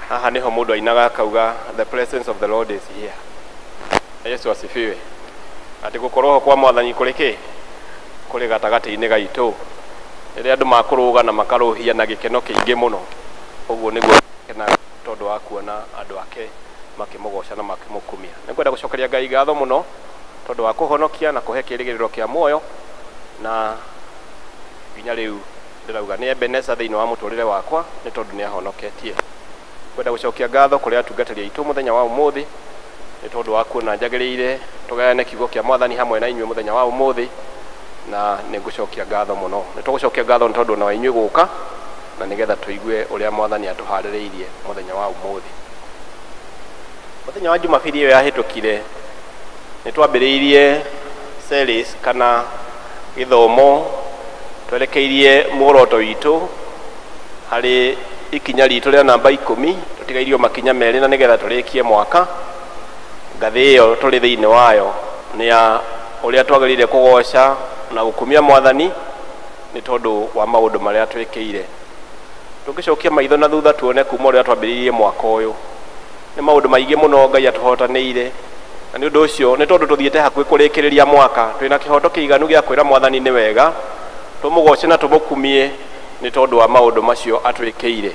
Haha niho mundu ainaga kauga the presence of the Lord is here. Yesu asifiwe. Ati gukorwo kwa mwathani kuriki kuri gatagati-ini gaitu iri andu makuruga na makaruhia na gikeno kiingi muno uguo niguo kena tondu wa kuona andu ake makimugoca na makimukumia. Nikwenda gucokeria Ngai ngatho muno tondu wa kuhonokia na kuhe kirigiriro kia muoyo na nginya riu ndirauga ni Ebeneza thiini wa muturire wakwa ni tondu ni ahonoketie. Kwenda gucokia ngatho kuri atungatiri aitu muthenya wa umuthi ni tondu wa kuona njagiriire tugayane kiugo kia mwathani hamwe na inyuĩ muthenya wa umuthi na ni gucokia ngatho muno. Ni tugucokia ngatho ni tondu na inyuĩ guka na nigetha tuigue uria mwathani atuhaririirie muthenya wa umuthi. Muthenya wa Jumapili iyo yahitukire ni twambiriirie series kana githomo twerekeirie muoroto witu hari ikinya ritu ria namba 10 tutigairio makinya meri na nigetha turikie mwaka. Ngathi iyo turi thiini wayo ni ya uria twagirire kugoca na gukumia mwathani ni tondu wa maundu maria twekeire. Tugicokia maitho na thutha tuone kuma uria twambiriirie mwaka uyu ni maundu maingi muno Ngai atuhotanĩire na ni undu ucio ni tondu tuthiete hakuhi kurikiriria mwaka twina kihoto kiiganu gia kwira mwathani ni wega tumugoce na tumukumie ni tondu wa maundu macio atwikeire.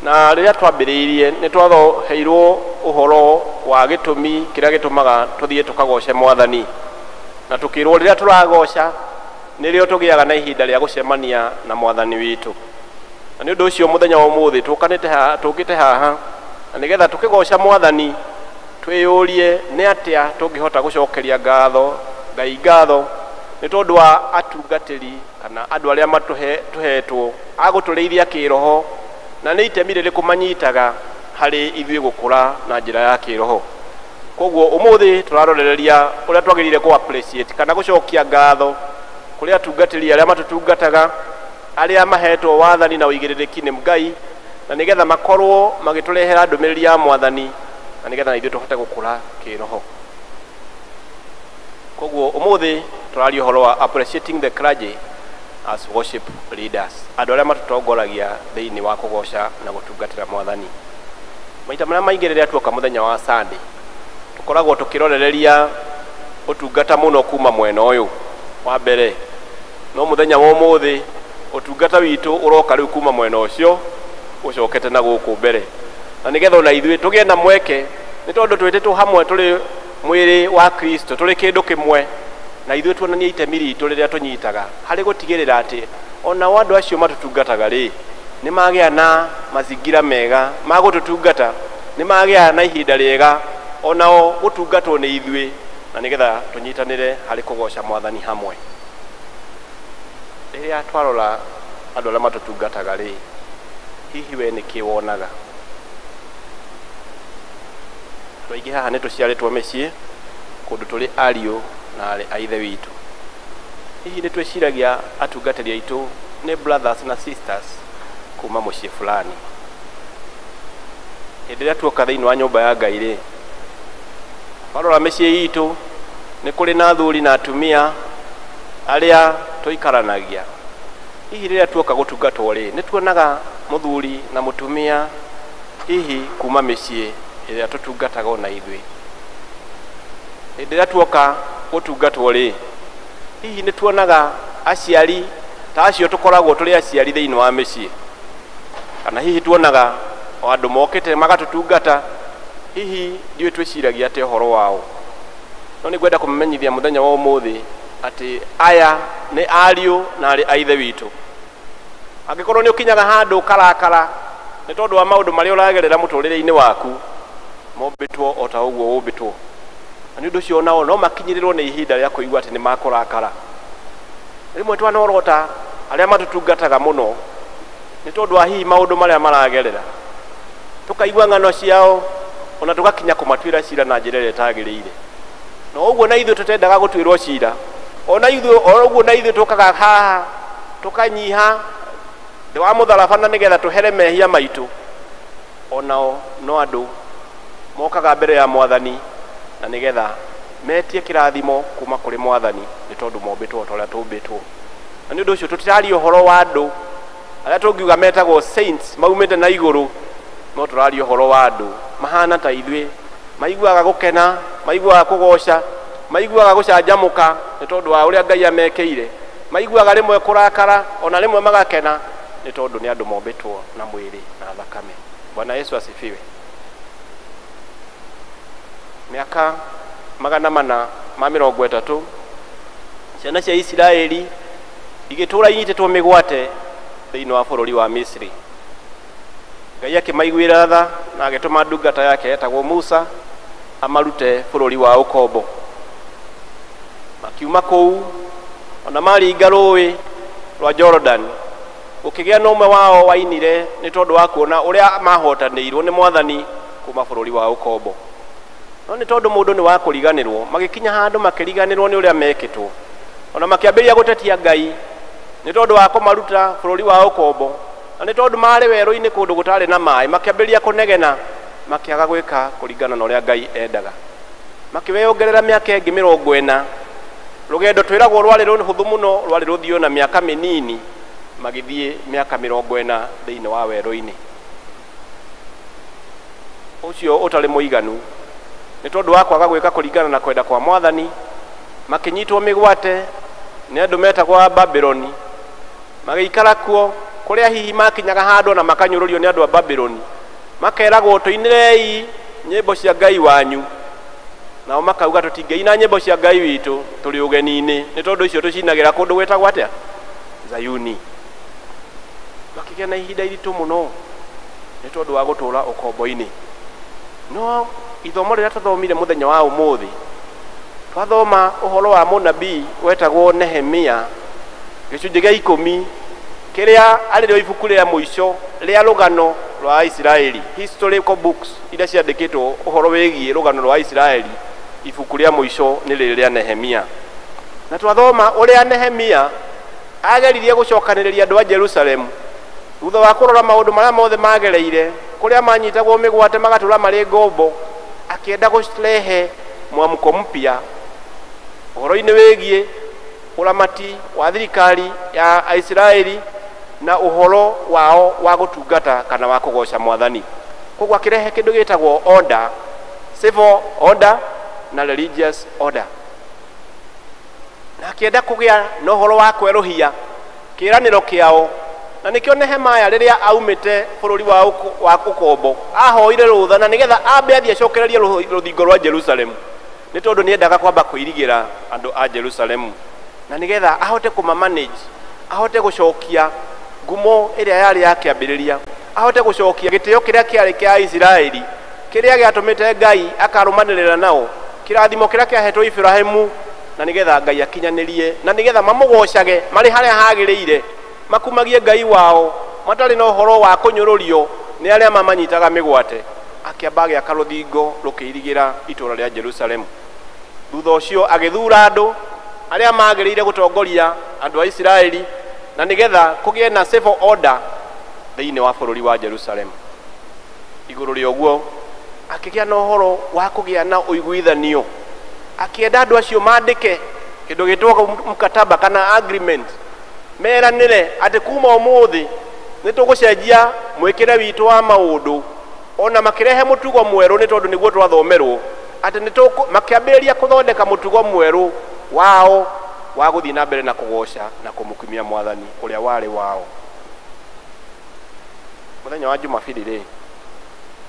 Na riria twambiriirie ni twathoheirwo uhoro wa gitumi kiria gitumaga tuthie tukagoce mwathani na tukirwo riria turagoca nirio tugiaga na ihinda ria gucemania na mwathani witu. Na ni undu ucio muthenya wa umuthi tukite haha na nigetha tukigoca mwathani twiyurie ni atia tungihota gucokeria ngatho Ngai ngatho ni tondu wa atungatiri kana andu aria tuhetwo aguturiithia kiroho na ni itemi ririku manyitaga hari ithuĩ gukura na njira ya kiroho. Koguo umuthi turarorereria uria twagirire ku appreciate kana gucokia ngatho kuri atungatiri aria matutungataga aria mahetwo wathani na uigĩrĩrĩki nĩ Ngai na nigetha makorwo magiturehera ndumiriri ya mwathani na nigetha na ithuĩ tuhote gukura kiroho. Koguo umuthi turaria uhoro wa appreciating the clergy as worship leaders, andu aria matutongoragia thiini wa kugoca na gutungatira mwathani. Maita maria maingi riria tuoka muthenya wa Sunday tukoragwo tukirorereria utungata muno kuma mwena uyu wa mbere. No muthenya wa umuthi utungata witu uroka riu kuma mwena ucio ucokete na guku mbere na nigetha na ithuĩ tugie na mweke ni tondu twitetwo hamwe turi mwiri wa Kristo turi kindu kimwe na ithuĩ tuonanie itemi ritu riria tunyitaga hari gutigirira ati ona wandu acio matutungataga ri ni magia na mazingira mega magututungata ni magia na ihinda riega onao gutungatwo ni ithuĩ na nigetha tunyitanire hari kugoca mwathani hamwe. Riria twarora andu aria matutungataga ri hihi we niki wonaga? Twaingi haha ni tuciaritwo micii kundu turi ariũ na ari a ithe witu. Hihi ni twiciragia atungatĩri aitu ni brothers na sisters kuma mucii fulani. Hĩndĩ ĩrĩa tuoka thĩinĩ wa nyũmba ya Ngai ri twarora micii itu ni kuri na athuri na atumia aria tuikaranagia. Hihi riria tuoka gutungatwo ri ni tuonaga muthuri na mutumia hihi kuma micii iria tutungataga ona ithuĩ. Hĩndĩ ĩrĩa tuoka gutungatwo ri hihi ni tuonaga aciari ta acio tukoragwo turi aciari thĩinĩ wa micii kana hihi tuonaga o andu mokite magatutungata hihi ndiũ twiciragia ati uhoro wao. No ni ngwenda kumumenyithia muthenya wa umuthi ati aya nĩ ariũ na arĩ a ithe witũ. Angĩkorwo nĩ ũkinyaga handũ karakara nĩ tondũ wa maũndũ marĩa ũragerera mũtũrĩre-inĩ waku, mombĩtwo o ta ũguo ũmbĩtwo, na nĩ ũndũ ũcio nao no makinyĩrĩrwo nĩ ihinda rĩa kũigua atĩ nĩ makũrakara. Rĩmwe twanorota arĩa matũtungataga mũno nĩ tondũ wa hihi maũndũ marĩa maragerera, tũkaigua ng'ano ciao ona tũgakinya kũmatuĩra cira na njĩra ĩrĩa ĩtagĩrĩire. No ũguo na ithuĩ tũtendaga gũtuĩrwo cira, ona ũguo na ithuĩ tũkaga haha tũkanyiha thĩ wa mũtharaba na nĩgetha tũhere mehia maitũ, onao no andũ mokaga mbere ya Mwathani na nĩgetha metie kĩrathimo kuma kũrĩ Mwathani nĩ tondũ mombĩtwo ta ũrĩa tũmbĩtwo. Na nĩ ũndũ ũcio tũtiraria ũhoro wa andũ arĩa tũngiuga metagwo saints maumĩte na igũrũ, no tũraria ũhoro wa andũ mahana ta ithuĩ, maiguaga gũkena, maiguaga kũgoca, maiguaga gũcanjamũka nĩ tondũ wa ũrĩa Ngai amekĩire, maiguaga rĩmwe kũrakara ona rĩmwe magakena nĩ tondũ nĩ andũ mombĩtwo na mwĩrĩ na thakame. Bwana Yesu asifiwe. Miaka 430 ciana cia Isiraeli igĩtũũra inyitĩtwo mĩgwate thĩinĩ wa bũrũri wa Misri. Ngai akĩmaiguĩra tha na agĩtũma ndungata yake etagwo Musa amarute bũrũri wa ũkombo. Makiuma kũu ona maringa rũĩ rwa Jordan, gũkĩgĩa na ũmwe wao wainire nĩ tondũ wa kuona ũrĩa mahotanĩirwo nĩ Mwathani kuma bũrũri wa ũkombo. No nĩ tondũ mũndũ nĩ wa kũriganĩrwo, magĩkinya handũ makĩriganĩrwo nĩ ũrĩa mekĩtwo, ona makĩambĩrĩria gũtetia Ngai nĩ tondũ wa kũmaruta bũrũri wa ũkombo, na nĩ tondũ marĩ werũ-inĩ kũndũ gũtarĩ na maĩ, makĩambĩrĩria kũnegena, makĩaga gwĩka kũringana na ũrĩa Ngai endaga. Makĩweyongerera mĩaka ĩngĩ 40, rũgendo twĩragwo rwarĩ rũhũthũ mũno, rwarĩ rũthiũ na mĩaka mĩnini, magĩthiĩ mĩaka 40 thĩinĩ wa werũ-inĩ ũcio ũtarĩ mũiganu nĩ tondũ wa kwaga gwĩka kũringana na kwenda kwa Mwathani. Makĩnyitwo mĩgwate nĩ andũ metagwo Babyloni, magĩikara kuo kũrĩa hihi makinyaga handũ na makanyũrũrio nĩ andũ a Babyloni, makeragwo tũinĩrei nyĩmbo cia Ngai wanyu, nao makauga tũtingĩina nyĩmbo cia Ngai witũ tũrĩ ũgeni-inĩ, nĩ tondũ icio tũcinagĩra kũndũ gwĩtagwo atĩa? Zayuni. Makĩgĩa na ihinda iritũ mũno nĩ tondũ wa gũtũũra ũkombo-inĩ. No ithomo rĩrĩa tũthomire mũthenya wa ũmũthĩ, twathoma ũhoro wa mũnabii wetagwo Nehemia, gĩcunjĩ gĩa 10, kĩrĩa arĩ rĩo ibuku rĩa mũico rĩa rũgano rwa Isiraeli, historical books iria ciandĩkĩtwo ũhoro wĩgiĩ rũgano rwa Isiraeli. Ibuku rĩa mũico nĩ rĩrĩ rĩa Nehemia, na twathoma ũrĩa Nehemia ageririe gũcokanĩrĩria andũ a Jerusalemu thutha wa kũrora maũndũ marĩa mothe magereire, kũrĩa manyitagwo mĩgwate magatũũra marĩ ngombo, akĩenda gũcirehe mwamko mpya ũhoro-inĩ wĩgiĩ ũramati wa thirikari ya Isiraeli na ũhoro wao wa gũtungata kana wa kũgoca Mwathani. Koguo akĩrehe kĩndũ gĩtagwo order, civil order na religious order, na akĩenda kũgĩa na ũhoro wa kwerũhia kĩĩranĩro kĩao. Na nĩkĩo Nehemia rĩrĩa aumĩte bũrũri wa ũkombo ahoire rũtha na nĩgetha ambe athiĩ acokererie rũthingo rwa Jerusalemu, nĩ tondũ nĩendaga kwamba kwĩrigĩra andũ a Jerusalemu na nĩgetha ahote kũmamanage, ahote gũcokia ngumo ĩrĩa yarĩ ya kĩambĩrĩria, ahote gũcokia gĩtĩo kĩrĩa kĩarĩ kĩa Isiraeli, kĩrĩa gĩatũmĩte Ngai akarũmanĩrĩra nao, kĩrathimo kĩrĩa kĩahetwo Ibrahimu, na nĩgetha Ngai akinyanĩrie, na nĩgetha mamũgocage marĩ harĩa hagĩrĩire, makumagie Ngai wao matarĩ na ũhoro wa kũnyũrũrio nĩ arĩa mamanyitaga mĩgwate. Akĩamba agĩaka rũthingo rũkĩirigĩra itũũra rĩa Jerusalemu. Thutha ũcio agĩthura andũ arĩa magĩrĩire gũtongoria andũ a Isiraeli na nĩgetha kũgĩe na civil order thĩinĩ wa bũrũri wa Jerusalemu. Igũrũ rĩa ũguo akĩgĩa na ũhoro wa kũgĩa na ũiguithanio, akĩenda andũ acio maandĩke kĩndũ gĩtagwo mkataba kana agreement, meranĩre atĩ kuma ũmũthĩ nĩ tũgũcenjia mwĩkĩre witũ wa maũndũ, ona makĩrehe mũtugo mwerũ nĩ tondũ nĩguo twathomerwo atĩ makĩambĩrĩria kũthondeka mũtugo mwerũ wao wa gũthiĩ na mbere na kũgoca na kũmũkumia Mwathani ũrĩa warĩ wao. Mũthenya wa Jumapili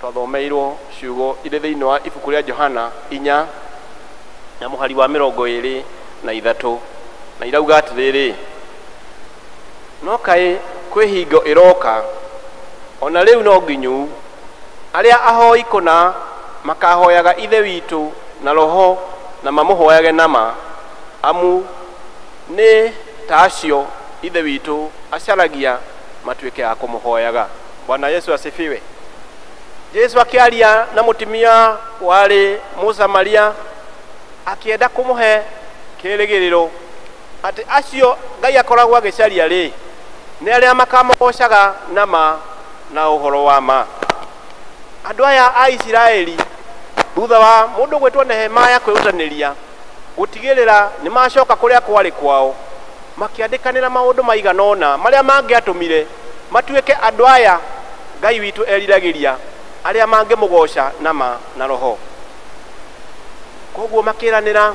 twathomeirwo ciugo irĩ thĩinĩ wa ibuku rĩa Johana 4 na mũhari wa 23 na irauga atiriri no kae kwi hingo iroka ona riu no nginyu aria ahoi kuna makahoyaga ithe witu na roho na mamuhoyage nama amu ni tacio ithe witu acaragia matuike a kumuhoyaga. Bwana Yesu asifiwe. Yesu akiaria na mutimia wari Musamaria akienda kumuhe kirigiriro ati acio Ngai akoragwo agicaria ri ni aria makamugocaga nama na uhoro wa ma. Andu aya a Isiraeli thutha wa mundu gwitwo Nehemia kwirutaniria gutigirira ni macoka kuria kwari kwao makiandikanira maundu maiganona maria mangiatumire matuike andu aya Ngai witu eriragiria aria mangimugoca nama na roho. Koguo makiranira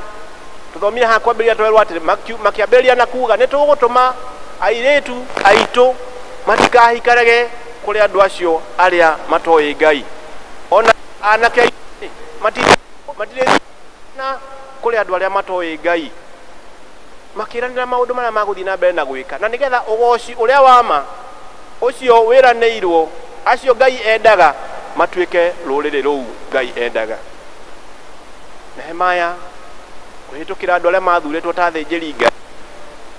tuthomire ha kwambiria twerwa ati makiambiria na kuga nitugutuma airetu aitu matikahikarage kuri andu acio aria matoi Ngai ona anake matire na kuri andu aria matoi Ngai makiranira maundu maria maguthi na mbere na gwika na nigetha ugoci uria wama ucio wiraneirwo acio Ngai endaga matuike ruriri ruu Ngai endaga. Nehemia kuhitukira andu aria mathuretwo ta thinjiri Ngai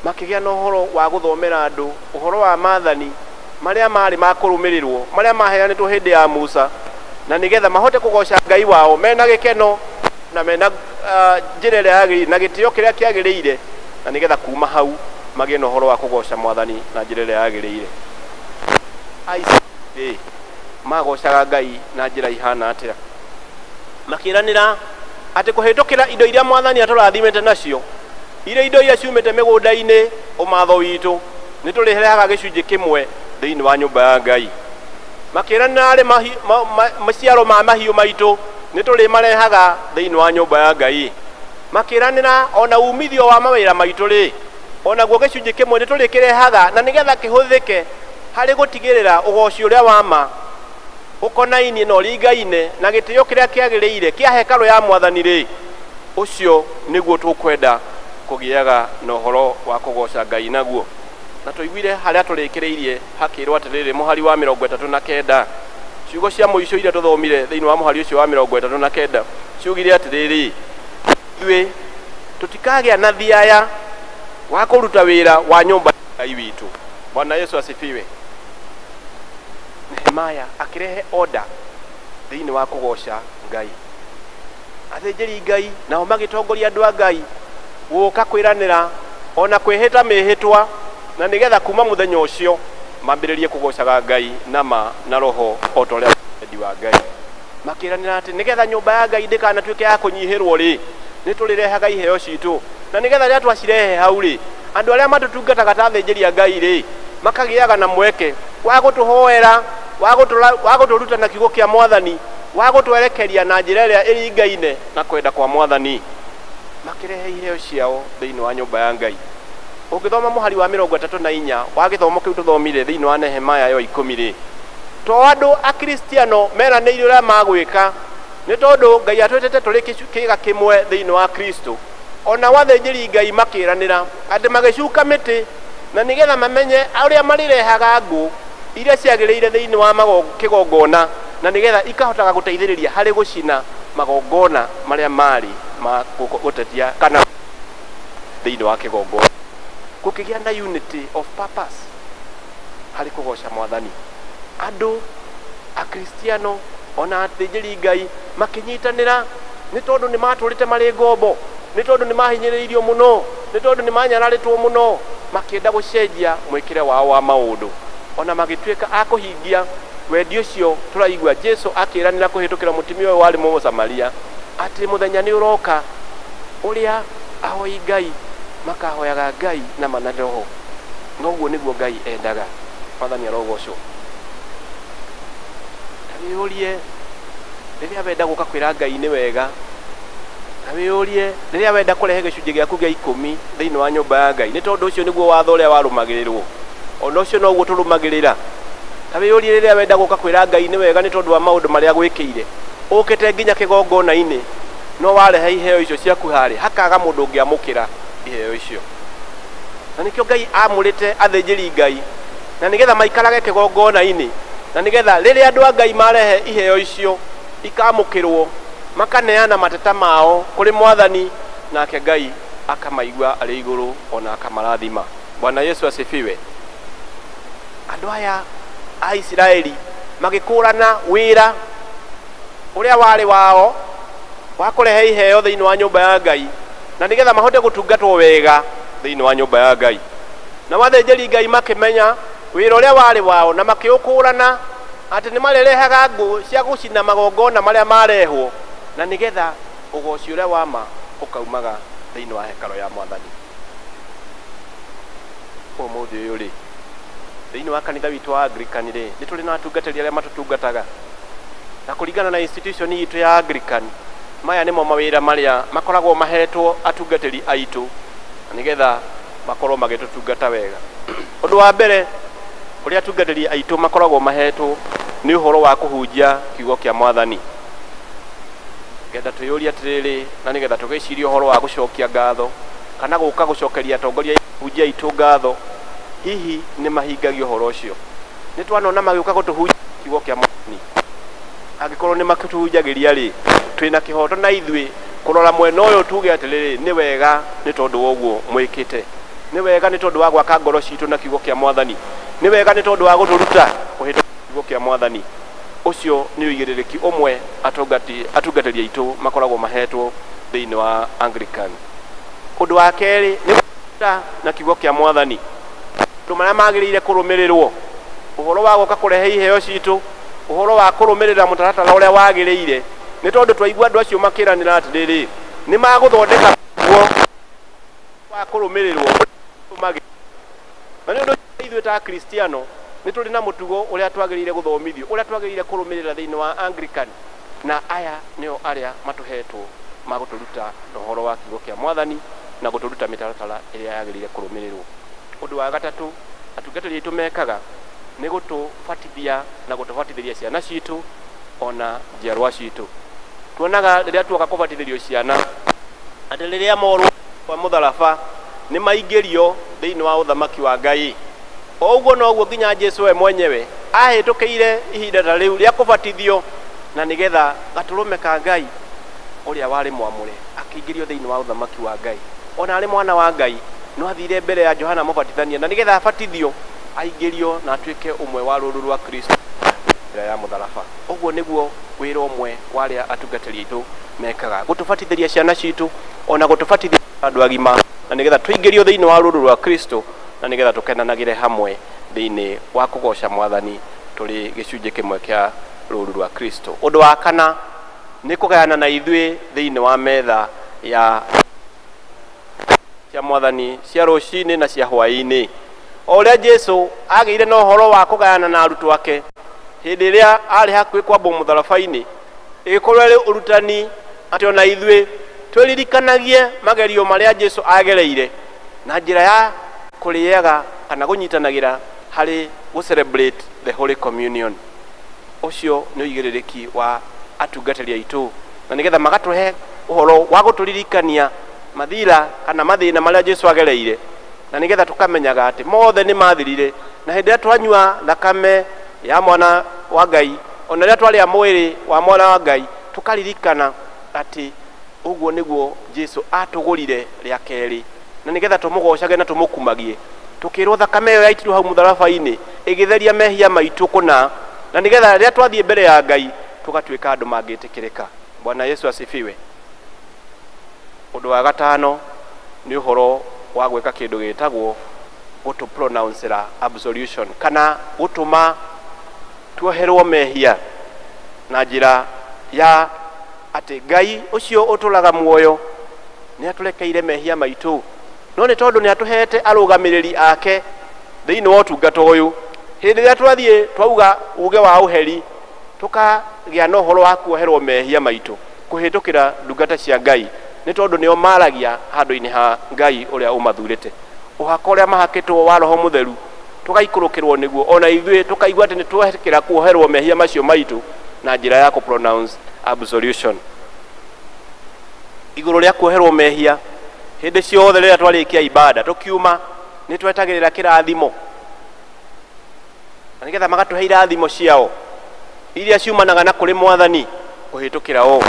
makigia na uhoro wa guthomera andu uhoro wa maathani maria mari makurumirirwo maria maheanitwo hindi ya Musa na nigetha mahote kugoca Ngai wao mena gikeno na mena njira iria yagirire na gitio kiria kiagirire na nigetha kuma hau magie na uhoro wa kugoca Mwathani na njira iria yagirire. Ai magocaga Ngai na njira ihana atia makiranira ati kuhitukira indo iria Mwathani aturathimete nacio ire indo iria ciumite migunda-ini umatho witu nituriheaga gicunji kimwe thiini wa nyumba ya Ngai. Makiranira ari maciaro ma mahiu maitu nituri marehaga thiini wa nyumba ya Ngai. Makiranira ona umithio wa mawira maitu ri ona guo gicunji kimwe nituri kirehaga na nigetha kihuthike hari gutigirira ugoci uria wama ukonainie no ringaine na gitio kiria kiagirire kia hekalu ya Mwathani ri ucio niguo tukwenda kugiaga na uhoro wa kugoca Ngai naguo. Na tuiguire haria turikiriirie hakirwo atiriri muhari wa 39 ciugo cia muico iria tuthomire thiini wa muhari ucio wa 39 ciugire atiriri iwe tutikagia na thiaya wa kuruta wira wa nyumba ya Ngai witu. Bwana Yesu asifiwe. Nehemia akirehe order thiini wa kugoca Ngai athinjiri Ngai nao magitongoria andu a Ngai guka kwiranira ona kwihita mihitwa na nigetha kuma muthenya ucio mambiririe kugocaga Ngai nama na roho otoria endi wa Ngai. Makiranira ati nigetha nyumba ya Ngai ndikanatuike ya kunyihirwo ri niturirehaga iheo citu na nigetha ria twacirehe hau ri andu aria matutungataga ta thinjiri Ngai ri makagiaga na mweke wa gutuhoera wa guturuta na kiugo kia Mwathani wa gutwerekeria na njira iria iringaine na kwenda kwa Mwathani. Makirehe iheo ciao thiini wa nyumba ya Ngai. Ungithoma muhari wa 34 wa githomo kiu tuthomire thiini wa Nehemia yo 10 ri to andu a Kristiano meranĩire uria magwika ni tondu Ngai atwetete turi kiga kimwe thiini wa Kristo ona wathinjiri Ngai makiranira ati magicuka miti na nigetha mamenye uria marirehaga ngu iria ciagirire thiini wa kigongona na nigetha ikahotaga guteithiriria hari gucina magongona maria mari ma gutetia kana thiini wa kigongona kukigia na unity of purpose hari kugoca Mwathani. Andu a Kristiano ona athinjiri Ngai makinyitanira ni tondu ni maturite mari ngombo ni tondu ni mahinyiriirio muno ni tondu ni manyararitwo muno makienda gucenjia mwikire wao wa maundu ona magituika akuhingia wendi ucio turaigua Jesu akiranira kuhitukira mutimio wari Musamaria ati muthenya ni uroka uria ahoi Ngai makahoyaga Ngai na manaroho noguo niguo Ngai endaga. Mwathani arogocwo. Tawiurie riria wenda guka kwira Ngai ni wega tawiurie riria wenda kurehe gicunji giaku gia 10 thiini wa nyumba ya Ngai ni tondu ucio niguo watho uria warumagirirwo ona ucio noguo turumagirira. Tawiurie riria wenda guka kwira Ngai ni wega ni tondu wa maundu maria gwikire ukite nginya kigongona-ini no warehe iheo icio ciaku hari hakaga mundu ungiamukira iheo icio na nikio Ngai amurite athinjiri Ngai na nigetha maikarage kigongona-ini na nigetha riria andu a Ngai marehe iheo icio ikamukirwo makaneana mateta mao kuri Mwathani nake Ngai akamaigua ari iguru ona akamarathima. Bwana Yesu asifiwe. Andu aya a Israeli magikurana wira uria wari wao wa kurehe iheo thiini wa nyumba ya Ngai na nigetha mahote gutungatwo wega thiini wa nyumba ya Ngai, na wathinjiri Ngai makimenya wira uria wari wao na makiukurana ati ni marerehaga ngũ cia gucina magongona maria marehwo na nigetha ugoci uria wama ukaumaga thiini wa hekaro ya Mwathani. Umuthi uyu ri thiini wa kanitha witu wa Anglican ri ni tuli na atungatiri aria matutungataga na kuringana na institution yitu ya Anglican maya nimo mawira maria makoragwo mahetwo atungatiri aitu na nigetha makorwo magitutungata wega. Undu wa mbere uria atungatiri aitu makoragwo mahetwo ni uhoro wa kuhunjia kiugo kia Mwathani. Ngenda tuyuria atiriri na nigetha tugiciria uhoro wa gucokia ngatho kana guka gucokeria atongoria hunjia itu ngatho, hihi ni mahingagio uhoro ucio. Ni twanona magiuka gutuhunjia kiugo kia Mwathani, angikorwo ni makituhunjagiria ri twina kihoto na ithui kurora mwena uyu tuge atiriri ni wega ni tondu woguo mwikite, ni wega ni tondu wa gwaka ngoro citu na kiugo kia Mwathani, ni wega ni tondu wa guturuta kuhita kiugo kia Mwathani. Ucio ni uigiriki umwe atungatiri aitu makoragwo mahetwo thiini wa Anglican. Undu wa keri ni guturuta na kiugo kia Mwathani tumara magirire kurumirirwo uhoro wa guka kurehe iheo citu, uhoro wa kurumirira mutaratara uria wagirire ni tondu twaigua andu acio makiranira atiriri ni maguthondeka guo wa kurumirirwo magi na ni undu ithuĩ ta Kristiano ni tuli na mutugo uria twagirire guthomithio uria twagirire kurumirira thiini wa Anglican, na aya nio aria matuhetwo maguturuta na uhoro wa kiugo kia Mwathani na guturuta mitaratara iria yagirire kurumirirwo. Undu wa gatatu atungatiri aitu mekaga ni gutubatithia na gutubatithia ciana citu ona njiarwa citu. Tuonaga riria tuoka kubatithio ciana ati riria moru wa mutharaba ni maingirio thiini wa uthamaki wa Ngai. Oguo noguo nginya Jesu we mwenyewe ahitukiire ihinda ta riu ria kubatithio na nigetha gaturume ka Ngai uria wari mwamure akiingirio thiini wa uthamaki wa Ngai. Ona ari mwana wa Ngai no athire mbere ya Johana Mubatithania na nigetha abatithio aingirio na atuike umwe wa ruru rwa Kristo mbere ya mutharaba. Oguo niguo wira umwe waria atungatiri aitu mekaga, gutubatithia ciana citu ona gutubatithia andu agima na nigetha tuingirio thiini wa ruru rwa Kristo na nigetha tukenanagire hamwe thiini wa kugoca Mwathani tuli gicunji kimwe kia ruru rwa Kristo. Undu wa kana ni kugayana na ithui thiini wa metha ya cia Mwathani cia rucini na cia hwaini. Oria Jesu agire no horo wa kugayana na arutwo ake hindi iria ari hakuhi kwamba mutharabaini igikorwo ri urutani ati ona ithui twiririkanagie magerio maria Jesu agereire na njira ya kuriaga kana gunyitanagira hari gu celebrate the Holy Communion. Ucio ni uigiririki wa atungatiri aitu na nigetha magatuhe uhoro wa guturirikania mathira kana mathina maria Jesu agereire na nigetha tukamenyaga ati mothe ni mathirire na hindi twanyua thakame ya mwana wa Ngai ona ria twaria mwiri wa mwana wa Ngai tukaririkana ati uguo niguo Jesu atugurire ria keri na nigetha tumugocage na tumukumagie tukirwo thakame yo yaitirwo hau mutharaba-ini igitheria mehia maitu kuna na nigetha ria twathie mbere ya Ngai tugatuika andu mangitikirika. Bwana Yesu asifiwe. Undu wa gatano ni uhoro wa gwika kindu gitagwo gutu pronouncera absolution kana gutuma tuoherwo mehia na njira ya ati Ngai ucio utulaga muoyo ni aturekeire mehia maitu no ni tondu ni atuhete arugamiriri ake thiini wa utungata uyu hindi ria twathie twauga uge wa uheri tukagia no horo wa kuoherwo mehia maitu kuhitukira ndungata cia Ngai ni tondu nio maragia handu-ini ha Ngai uria umathurite uhako uria mahakitwo wa Roho Mutheru tukaikurukirwo niguo ona ithui tukaigua ati ni twehikira kuoherwo mehia macio maitu na njira ya ku pronounce absolution. Iguru ria kuoherwo mehia hindi ciothe riria twarikia ibada tukiuma nĩ twetagĩrĩra kĩrathimo na nĩgetha magatuhe irathimo ciao iria ciumanaga na kũrĩ Mwathani kũhĩtũkĩra o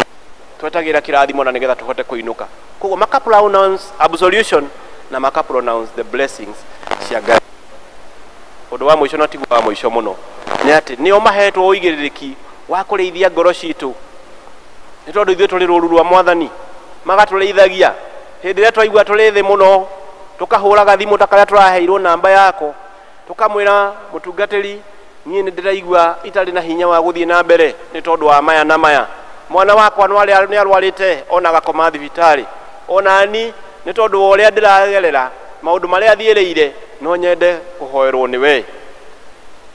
twetagĩrĩra kĩrathimo na nĩgetha tũhote kũinũka. Koguo maka-pronounce absolution na maka-pronounce the blessings cia Ngai. Ũndũ wa mũico na tiguo wa mũico mũno nĩ atĩ nĩo mahetwo ũigĩrĩrĩki wa kũrĩithia ngoro citũ, nĩ tondũ ithuĩ tũrĩ rũũru rwa Mwathani, magatũrĩithagia hĩndĩ ĩrĩa twaigua tũrĩ thĩ mũno, tũkahũraga thimũ ta karĩa tũraheirwo namba yako, tũkamwĩra mũtungatĩri, niĩ nĩ ndĩraigua itarĩ na hinya wa gũthiĩ na mbere nĩ tondũ wa maya na maya, mwana wakwa nĩ arwarĩte ona agakoma thibitarĩ, ona ni nĩ tondũ wa ũrĩa ndĩragerera maũndũ marĩa thiĩrĩire no nyende kũhoerwo nĩ we.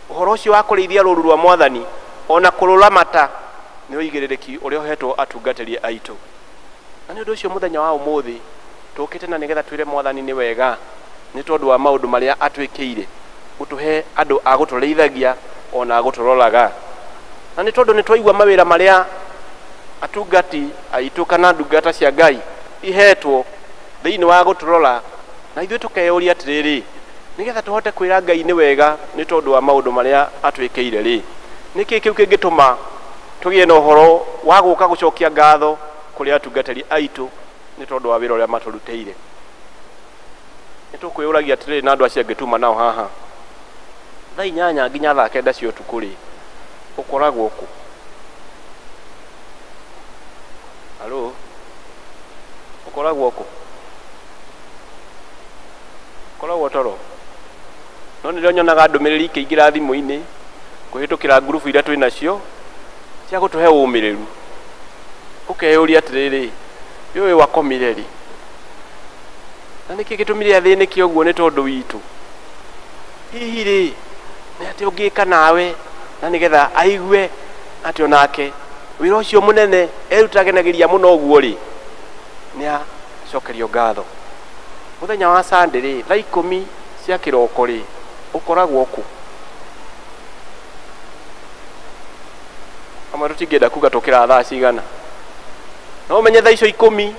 Ũhoro ũcio wa kũrĩithia rũũru rwa Mwathani ona kũrũramata nĩ ũigĩrĩrĩki ũrĩa ũhetwo atungatĩri aitũ. Na nĩ ũndũ ũcio mũthenya wa ũmũthĩ tũkĩte na nĩgetha twĩre Mwathani nĩ wega nĩ tondũ wa maũndũ marĩa atwĩkĩire, gũtũhe andũ a gũtũrĩithagia ona gũtũroraga, na nĩ tondũ nĩ twaigua mawĩra marĩa atungati aitũ kana ndungata cia Ngai ihetwo thĩinĩ wa gũtũrora, na ithuĩ tũkeyũria atĩrĩrĩ, nĩgetha tũhote kwĩra Ngai nĩ wega nĩ tondũ wa maũndũ marĩa atwĩkĩire rĩ, nĩkĩ kĩu kĩngĩtũma tũgĩe na ũhoro wa gũka gũcokia ngatho kũrĩ atungatĩri aitũ nĩ tondũ wa wĩra ũrĩa matũrutĩire. Nĩ tũkwĩyũragia atĩrĩrĩ na andũ acio angĩtuma nao haha thaa 8 nginya thaa 9 cia ũtukũ rĩ, ũkoragwo kũ? Halo, ũkoragwo kũ? Ũkoragwo toro? No nĩrĩo nyonaga ndũmĩrĩri ikĩingĩra thimũ-inĩ kũhĩtũkĩra ngurubu iria twĩ nacio cia gũtũhe ũmĩrĩru, ũkeyũria atĩrĩrĩ, ũyũ wakomire rĩ, na nĩkĩ gĩtũmire athĩnĩke ũguo nĩ tondũ witũ? Hihi rĩ nĩ atĩ ũngĩka nawe na nĩgetha aigue atĩ onake wĩra ũcio mũnene erutaganagĩria mũno ũguo rĩ, nĩ acokerio ngatho. Mũthenya wa Sunday rĩ, thaa 10 cia kĩroko rĩ, ũkoragwo kũ? Ama tũtingĩenda kuga tũkĩra thaa cigana? No ũmenye thaa icio 10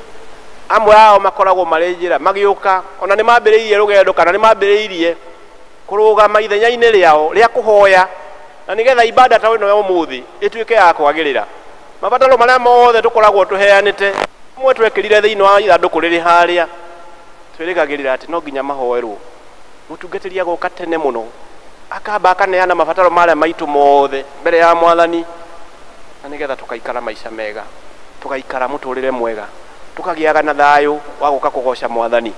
amwe ao makoragwo marĩ njĩra magĩũka, ona nĩ mambĩrĩirie rũgendo kana nĩ mambĩrĩirie kũrũgama ithenya-inĩ rĩao rĩa kũhoya na nĩgetha ibada ta ĩno ya ũmũthĩ ĩtuĩke ya kwagĩrĩra. Mabataro marĩa mothe tũkoragwo tũheanĩte amwe twekĩrire thĩinĩ wa ithandũkũ rĩrĩ harĩa, twĩrĩgagĩrĩra atĩ no nginya mahoerwo. Mũtungatĩri agoka tene mũno akamba akaneana mabataro marĩa maitũ mothe mbere ya Mwathani, na nĩgetha tũkaikara maica mega, tũgaikara mũtũrĩre mwega, tũkagĩaga na thayũ wa gũka kũgoca Mwathani.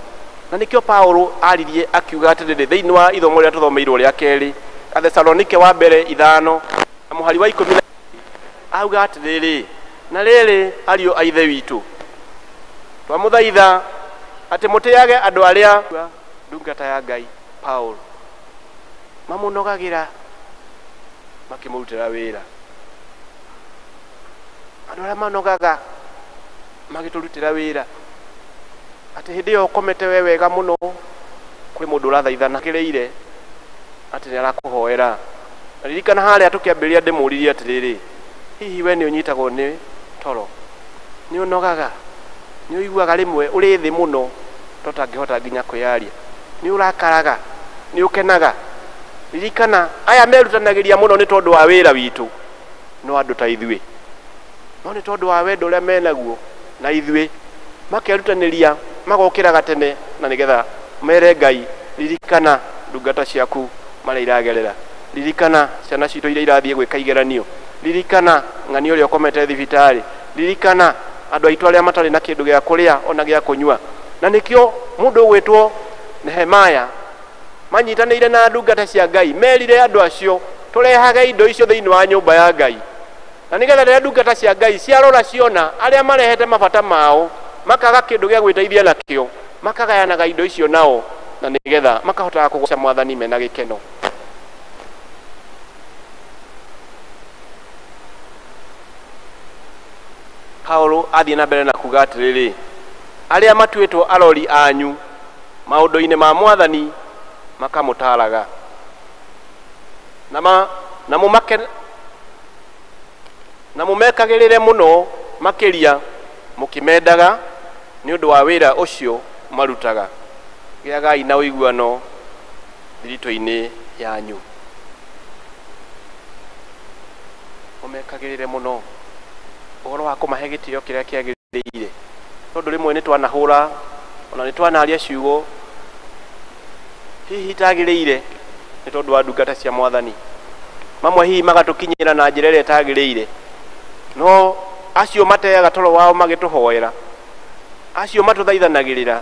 Na nĩkĩo Paulo aririe akiuga atĩrĩrĩ thĩinĩ wa ithomo rĩrĩa tũthomeirwo rĩa kerĩ Athesalonike wa mbere 5 na mũhari wa 10 auga atĩrĩrĩ, na rĩrĩ ariũ a ithe witũ twamũthaitha atĩ mũtĩage andũ arĩa ndungata ya Ngai Paulo mamũnogagĩra makĩmũrutĩra wĩra, andũ arĩa manogaga magĩtũrutĩra wĩra, atĩ hĩndĩ ĩyo ũkomete we wega mũno kwĩ mũndũ ũrathaithana kĩrĩire atĩ nĩ arakũhoera. Na ririkana harĩa tũkĩambĩrĩria ndĩmũririe atĩrĩrĩ, hihi we nĩ ũnyitagwo nĩ toro, nĩ ũnogaga, nĩ ũiguaga rĩmwe ũrĩ thĩ mũno tũtangĩhota nginya kwĩyaria, nĩ ũrakaraga, nĩ ũkenaga? Ririkana aya merutanagĩria mũno nĩ tondũ wa wĩra witũ, no andũ ta ithuĩ, no nĩ tondũ wa wendo ũrĩa menaguo na ithuĩ makerutanĩria magokĩraga tene na nĩgetha mere Ngai, ririkana ndungata ciaku marĩa iragerera, ririkana ciana citũ iria irathiĩ gwĩka igeranio, ririkana ng'ani ũrĩa ũkomete thibitarĩ, ririkana andũ aitũ arĩa matarĩ na kĩndũ gĩa kũrĩa ona gĩa kũnyua. Na nĩkĩo mũndũ ũgwĩtwo Nehemaya manyitanĩire na ndungata cia Ngai merire andũ acio tũrehage indo icio thĩinĩ wa nyũmba ya Ngai, na nĩgetha rĩrĩa ndungata cia Ngai ciarora ciona arĩa marehete mabata mao makaga kĩndũ gĩa gwĩteithia nakĩo, makagayanaga indo icio nao na nĩgetha makahotaga kũgoca Mwathani mena gĩkeno. Paulo athiĩ na mbere na kuga atĩrĩrĩ, arĩa matuĩtwo arori anyu maũndũ-inĩ ma Mwathani makamũtaraga na mũmekagĩrĩre mũno makĩria mũkĩmendaga nĩ ũndũ wa wĩra ũcio marutaga. Gĩagai na ũiguano thirito-inĩ yanyu mũmekagĩrĩre mũno ũhoro wa kũmahe gĩtĩo kĩrĩa kĩagĩrĩire, tondũ rĩmwe nĩ twanahũra ona nĩ twanaria ciugo hihi itagĩrĩire nĩ tondũ wa ndungata cia Mwathani, mamwe hihi magatũkinyĩra na njĩra ĩrĩa ĩtagĩrĩire, no acio mateaga toro wao magĩtũhoera, acio matũthaithanagĩrĩra,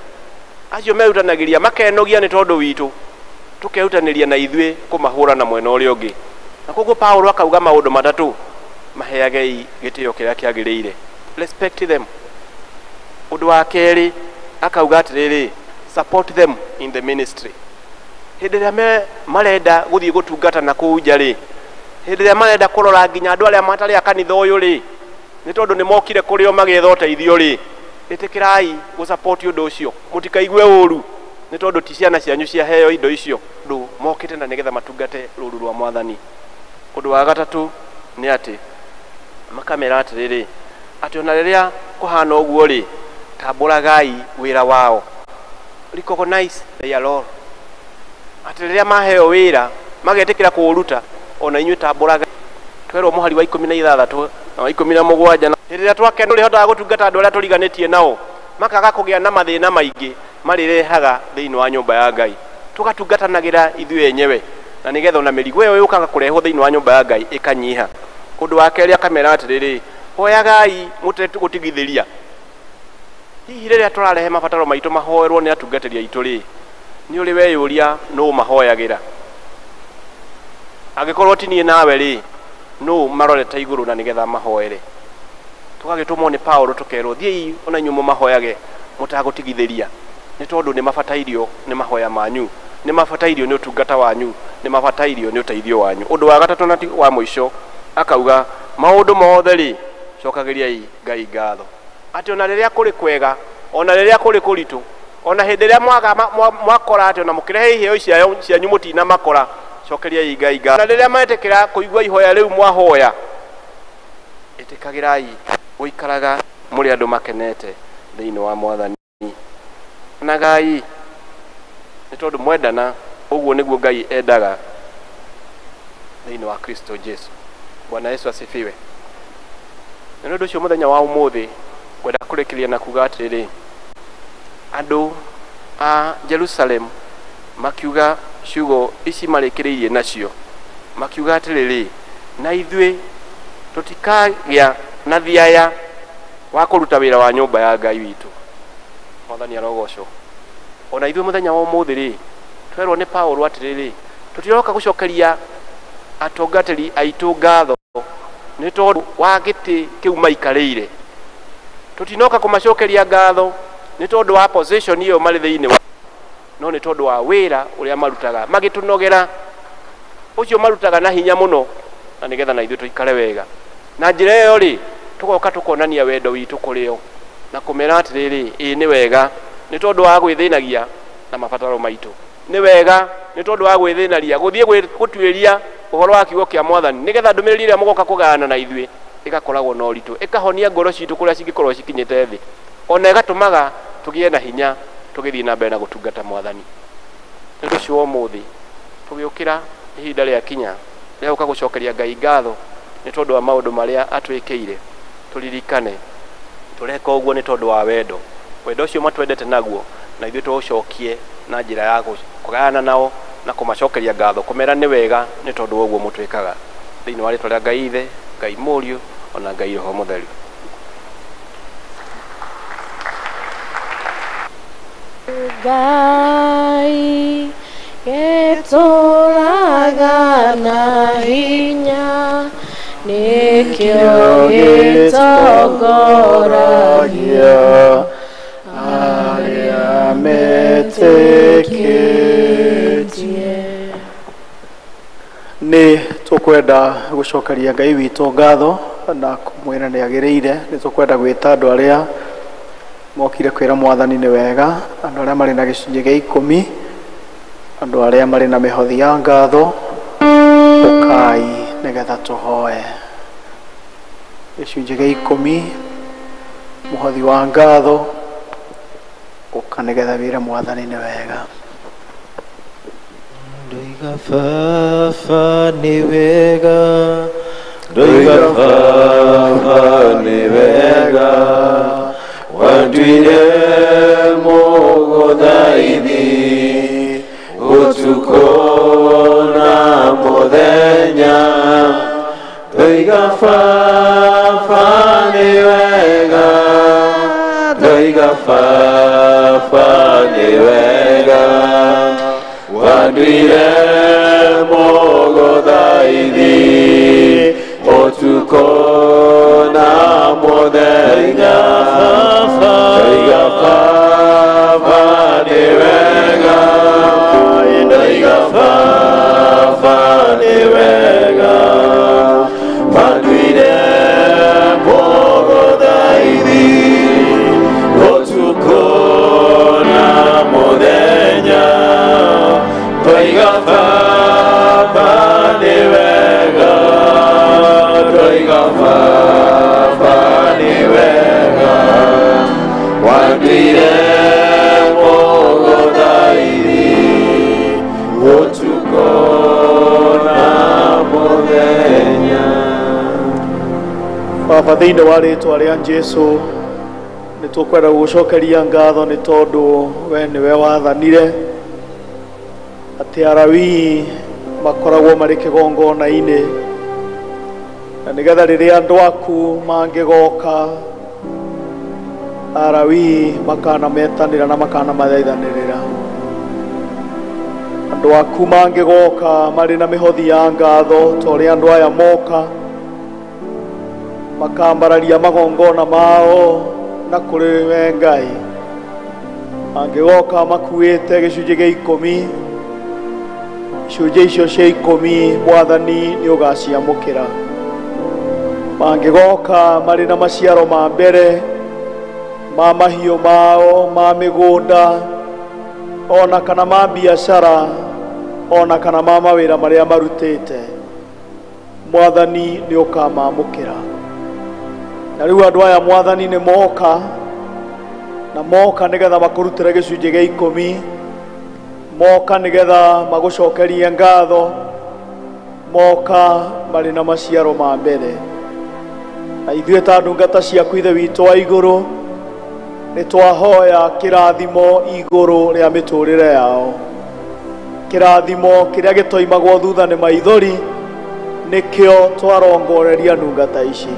acio merutanagĩria makenogia nĩ tondũ witũ tũkerutanĩria na ithuĩ kũmahũra na mwena ũrĩa ũngĩ. Na koguo Paulo akauga maũndũ matatũ: maheagei gĩtĩo kĩrĩa kĩagĩrĩire, respect them. Ũndũ wa kerĩ akauga atĩrĩrĩ, support them in the ministry. Hĩndĩ ĩrĩa marenda gũthiĩ gũtungata na kũu nja rĩ, hĩndĩ ĩrĩa marenda kũrora nginya andũ arĩa matarĩ a kanitha ũyũ rĩ, nĩ tondũ nĩ mokire kũrĩ o magĩetha ũteithio rĩ, ĩtĩkĩrai gũsupport ũndũ ũcio, mũtikaigue ũru nĩ tondũ ti ciana cianyu ciaheo indo icio, ndũ mokĩte na nĩgetha matungate rũũru rwa Mwathani. Ũndũ wa gatatũ nĩ atĩ makamera atĩrĩrĩ, atĩ ona rĩrĩa kũhana ũguo rĩ, tambũragai wĩra wao, recognize their role. Atĩ rĩrĩa maheo wĩra magetĩkĩra kũũruta, ona inyuĩ tambũragai. Twerwo mũhari wa 16 na wa 17, hĩndĩ ĩrĩa twakena tũrĩhotaga gũtungata andũ arĩa tũriganĩtie nao, makaga kũgĩa na mathĩna maingĩ marĩrehaga thĩinĩ wa nyũmba ya Ngai, tũgatungatanagĩra ithuĩ enyewe, na nĩgetha ona mĩrigo ĩyo yũkaga kũrehwo thĩinĩ wa nyũmba ya Ngai ĩkanyiha. Ũndũ wa kerĩ akamera atĩrĩrĩ, hoyagai mũtegũtigithĩria. Hihi rĩrĩa tũrarehe mabataro maitũ mahoerwo nĩ atungatĩri aitũ rĩ, nĩ ũrĩ weyũria nũ mahoyagĩra? Angĩkorwo ti niĩ nawe rĩ, nũ marorete igũrũ na nĩgetha mahoere? Tũgagĩtũmwo nĩ Paulo tũkerwo, thiĩi ona inyuĩ mũmahoyage mũtagũtigithĩria, nĩ tondũ nĩ mabatairio nĩ mahoya manyu, nĩ mabatairio nĩ ũtungata wanyu, nĩ mabatairio nĩ ũteithio wanyu. Ũndũ wa gatatũ na wa mũico akauga, maũndũ mothe rĩ, cokagĩriai Ngai ngatho. Atĩ ona rĩrĩa kũrĩ kwega, ona rĩrĩa kũrĩ kũritũ, ona hĩndĩ ĩrĩa mwakora atĩ ona mũkĩrehe iheo cianyu mũtina makora, cokeriai Ngai ngatho. Na rĩrĩa metĩkĩra kũigua ihoya rĩu mwahoya, ĩtĩkagĩrai gũikaraga mũrĩ andũ makenete thĩinĩ wa Mwathani. Na Ngai nĩ tondũ mwendana, ũguo nĩguo Ngai endaga thĩinĩ wa Kristo Jesu. Bwana Yesu asifiwe. Nĩ ũndũ ũcio mũthenya wa ũmũthĩ ngwenda kũrĩkĩrĩria na kuga atĩrĩrĩ, andũ a Jerusalem makiuga ciugo ici marĩkĩrĩirie nacio, makiuga atĩrĩrĩ, na ithuĩ tũtikagĩa na thiaya wa kũruta wĩra wa nyũmba ya Ngai witũ. Mwathani arogocwo. Ona ithuĩ mũthenya wa ũmũthĩ rĩ, twerwo nĩ Paulo atĩrĩrĩ, tũtiroka gũcokeria atungatĩri aitũ ngatho nĩ tondũ wa gĩtĩ kĩu maikarĩire, tũtinoka kũmacokeria ngatho nĩ tondũ wa position ĩyo marĩ thĩinĩ wa, no nĩ tondũ wa wĩra ũrĩa marutaga magĩtũnogera, ũcio marutaga na hinya mũno, na nĩgetha na ithuĩ tũikare wega. Na njĩra ĩyo rĩ, tũgoka tũkonania wendo witũ kũrĩ o na kũmera atĩrĩrĩ, ĩĩ nĩ wega nĩ tondũ wa gwĩthĩnagia na mabataro maitũ, nĩ wega nĩ tondũ wa gwĩthĩnaria gũthiĩ gũtuĩria ũhoro wa kiugo kĩa Mwathani, nĩgetha ndũmĩrĩri ĩrĩa mũgoka kũgayana na ithuĩ ĩgakoragwo na ũritũ, ĩkahonia ngoro citũ kũrĩa cingĩkorwo cikinyĩte thĩ, ona ĩgatũmaga tũgĩe na hinya tũgĩthiĩ na mbere na gũtungata Mwathani. Nĩ ũndũ ũcio ũmũthĩ tũgĩũkĩra ihinda rĩa kinya rĩa gũka gũcokeria Ngai ngatho nĩ tondũ wa maũndũ marĩa atwĩkĩire, tũririkane tũreka ũguo nĩ tondũ wa wendo ũcio matwendete naguo, na ithuĩ tũũcokie na njĩra ya kũgayana nao na kũmacokeria ngatho, kũmera nĩ wega nĩ tondũ wa ũguo mũtwĩkaga, thĩinĩ wa rĩĩtwa rĩa Ngai Ithe, Ngai Mũriũ ona Ngai Roho Mũtheru. Ngai getũũraga na hinya, nĩkĩo gĩtongoragia arĩa metĩkĩtie. Nĩ tũkwenda gũcokeria Ngai witũ ngatho na kũmwĩra nĩ agĩrĩire. Nĩ tũkwenda gwĩta andũ arĩa mokire kwĩra Mwathani nĩ wega, andũ arĩa marĩ na gĩcunjĩ gĩa 10, andũ arĩa marĩ na mĩhothi ya ngatho, ũkai nĩgetha tũhoe. Gĩcunjĩ gĩa 10, mũhothi wa ngatho, ũka nĩgetha wĩra Mwathani nĩ wega. Fafa ni wega, Doiga fafa ni wega, Wandwire mogodaidi, Utukona modenya. Doiga fafa ni wega, Doiga fafa ni wega, Wandwire mogodaidi, Otukona modenya. Doiga fafa ni wega, Doiga fafa ni wega, Wandwire mogodaidi, Otukona modenya. Doiga fafa ni wega, Doiga fafa ni wega, Wandwire mogodaidi, Otukona modenya. Baba, thĩinĩ wa rĩĩtwa rĩa Jesũ nĩ tũkwenda gũgũcokeria ngatho nĩ tondũ we nĩwe wathanire atĩ Alawii makoragwo marĩ kĩgongona-inĩ, na nĩgetha rĩrĩa andũ aku mangĩgoka Alawii makanametanĩra na makanamaithanĩrĩra. Andũ aku mangĩgoka marĩ na mĩhothi ya ngatho ta ũrĩa andũ aya moka makambararia magongona mao na kũrĩ we Ngai, angĩgoka makuĩte gĩcunjĩ gĩa 10, icunjĩ icio cia 10 Mwathani nĩ ũgaciamũkĩra. Mangĩgoka marĩ na maciaro ma mbere ma mahiũ mao, ma mĩgũnda, ona kana ma biacara, ona kana ma mawĩra marĩa marutĩte, Mwathani nĩ ũkamamũkĩra. Na rĩu andũ aya Mwathani nĩ moka, na moka nĩgetha makũrutĩre gĩcunjĩ gĩa 10, moka nĩgetha magũcokerie ngatho, moka marĩ na maciaro ma mbere. Na ithuĩ ta ndungata ciaku Ithe witũ wa igũrũ nĩ twahoya kĩrathimo igũrũ rĩa mĩtũrĩre yao, kĩrathimo kĩrĩa gĩtoimagwo thutha nĩ maithori, nĩkĩo twarongoreria ndungata ici.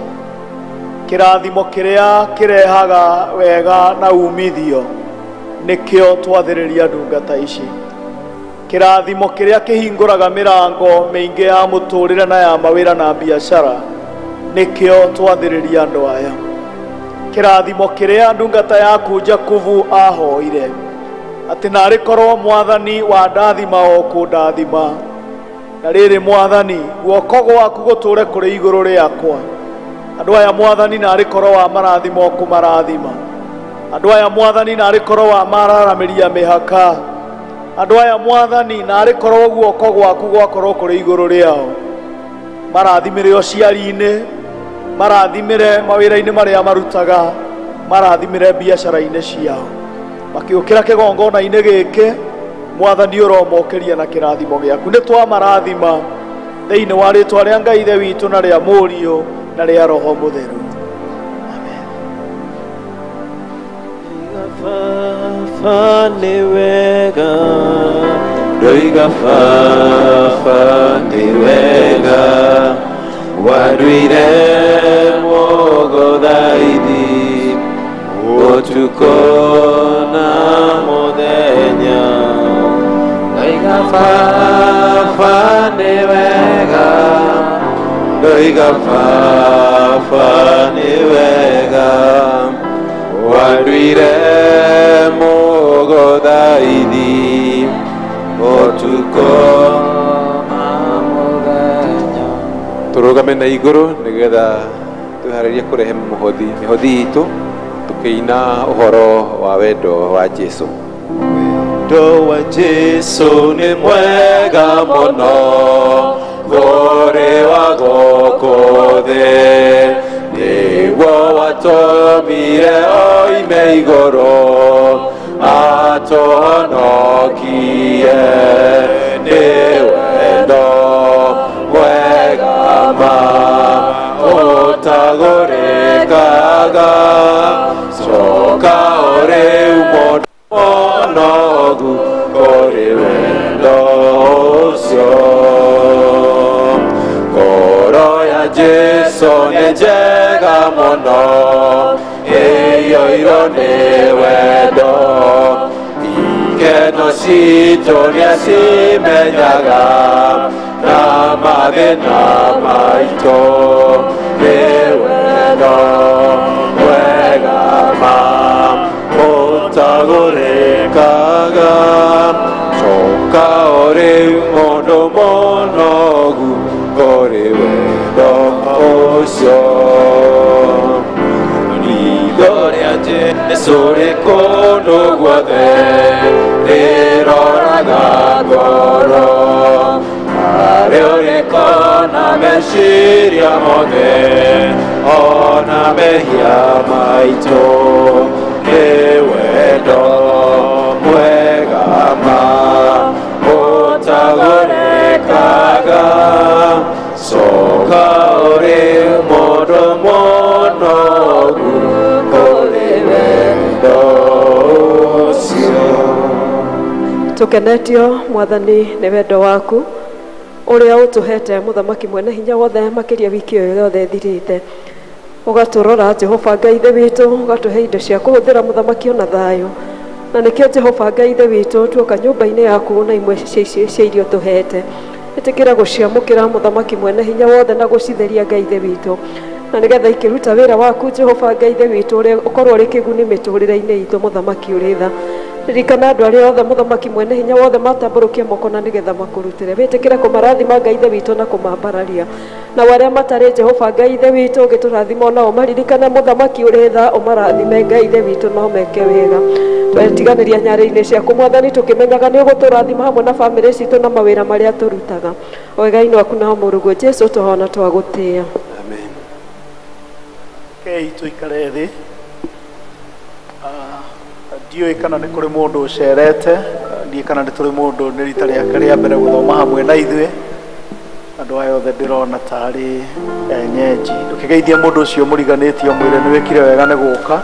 Kĩrathimo kĩrĩa kĩrehaga wega na umithio, nĩkĩo twathĩrĩria ndungata ici. Kĩrathimo kĩrĩa kĩhingũraga mĩrango mĩingĩ ya mũtũrĩre na ya mawĩra na biacara, nĩkĩo twathĩrĩria andũ aya. Kĩrathimo kĩrĩa ndungata yaku Jakubu ahoire, atĩ narĩ korwo Mwathani wa ndathima o kũndathima, na rĩrĩ Mwathani guoko gwaku gũtũre kũrĩ igũrũ rĩakwa. Andũ aya Mwathani narĩ korwo wa marathima o kũmarathima. Andũ aya Mwathani narĩ korwo wa mararamĩria mĩhaka. Andũ aya Mwathani narĩ korwo guoko gwaku gwakorwo kũrĩ igũrũ rĩao. Marathimĩre ũciari-inĩ, marathimĩre mawĩra-inĩ marĩa marutaga, marathimĩre biacara-inĩ ciao. Makĩũkĩra kĩgongona-inĩ gĩkĩ, Mwathani ũromokeria na kĩrathimo gĩaku. Nĩ twamarathima thĩinĩ wa rĩĩtwa rĩa Ngai Ithe witũ na rĩa Mũriũ na rĩa Roho Mũtheru. Amen. Fafa ni wega, Doiga fafa ni wega, Wandwire mogodaidi, Otukona modenya. Doiga fafa ni wega, Doiga fafa ni wega, Wandwire mogodaidi, Otukona modenya. Tũrũgame na igũrũ nĩgetha twĩharĩrie kũrehe mĩhothi itũ tũkĩina ũhoro wa wendo wa Jesũ. Wendo wa Jesũ nĩ mwega mũno, kũrĩ wa gũkũ thĩ, nĩguo watũmire oime igũrũ atũhonokie. Nĩwe gaga coka ore umonogu kore wendo ucio ngoro ya Jesu nĩ njega mũno ĩiyũirwo nĩ wendo ikeno citũ nĩacimenyaga na mathĩna maitũ nĩ wendo wega ma ũtagũrĩkaga coka ũrĩ mũndũ mũnogu kũrĩ wendo ũcio ritho rĩa Jesũ rĩ kũndũ guothe rĩroraga ngoro harĩa ũrĩkona meciria mothe ona mehia maitũ nĩ wendo mwega ma ũtagũrĩkaga coka ũrĩ mũndũ mũnogu kũrĩ wendo ũcio. Tukenetio Mwathani nĩ wendo waku ũrĩa ũtũhete mũthamaki mwene hinya wothe makĩria wiki ĩyo yothe thirĩte ũgatũrora Jehova Ngai ithe witũ ũgatũhe indo cia kũhũthĩra mũthamaki ona thayũ na nĩkĩo Jehova Ngai ithe witũ tuoka nyũmba-inĩ yaku na imwe cia irio tũhete ĩtĩkĩra gũciamũkĩra mũthamaki mwene hinya wothe na gũcitheria Ngai ithe witũ na nĩgetha ikĩruta wĩra waku Jehova Ngai ithe witũ ũrĩa ũkorwo ũrĩ kĩguni mĩtũrĩre-inĩ itũ mũthamaki ũrĩ tha ririkana andũ arĩa othe mũthamaki mwene hinya wothe matambũrũkia moko na nĩgetha makũrutĩre wĩtĩkĩre kũmarathima Ngai ithe witũ na kũmambararia na arĩa matarĩ Jehova Ngai ithe witũ ũgĩtũrathima onao maririkane mũthamaki ũrĩ tha ũmarathime Ngai ithe witũ no meke wega twetiganĩria nyarĩ-inĩ ciaku Mwathani tũkĩmenyaga nĩ ũgũtũrathima hamwe na bamĩrĩ citũ na mawĩra marĩa tũrutaga wega-inĩ waku na mũrũguo Jesũ tũhona twagũtĩĩa. Amen. Okay, tuikare thĩ. Ndiũĩ kana nĩ kũrĩ mũndũ ũcerete, ndiĩ kana nĩ tũrĩ mũndũ nĩ rita rĩake rĩa mbere gũthoma hamwe na ithuĩ. Andũ aya othe ndĩrona tarĩ enyenji. Ndũkĩgeithie mũndũ ũcio mũriganĩtie mwĩre nĩ wĩkire wega nĩ gũka.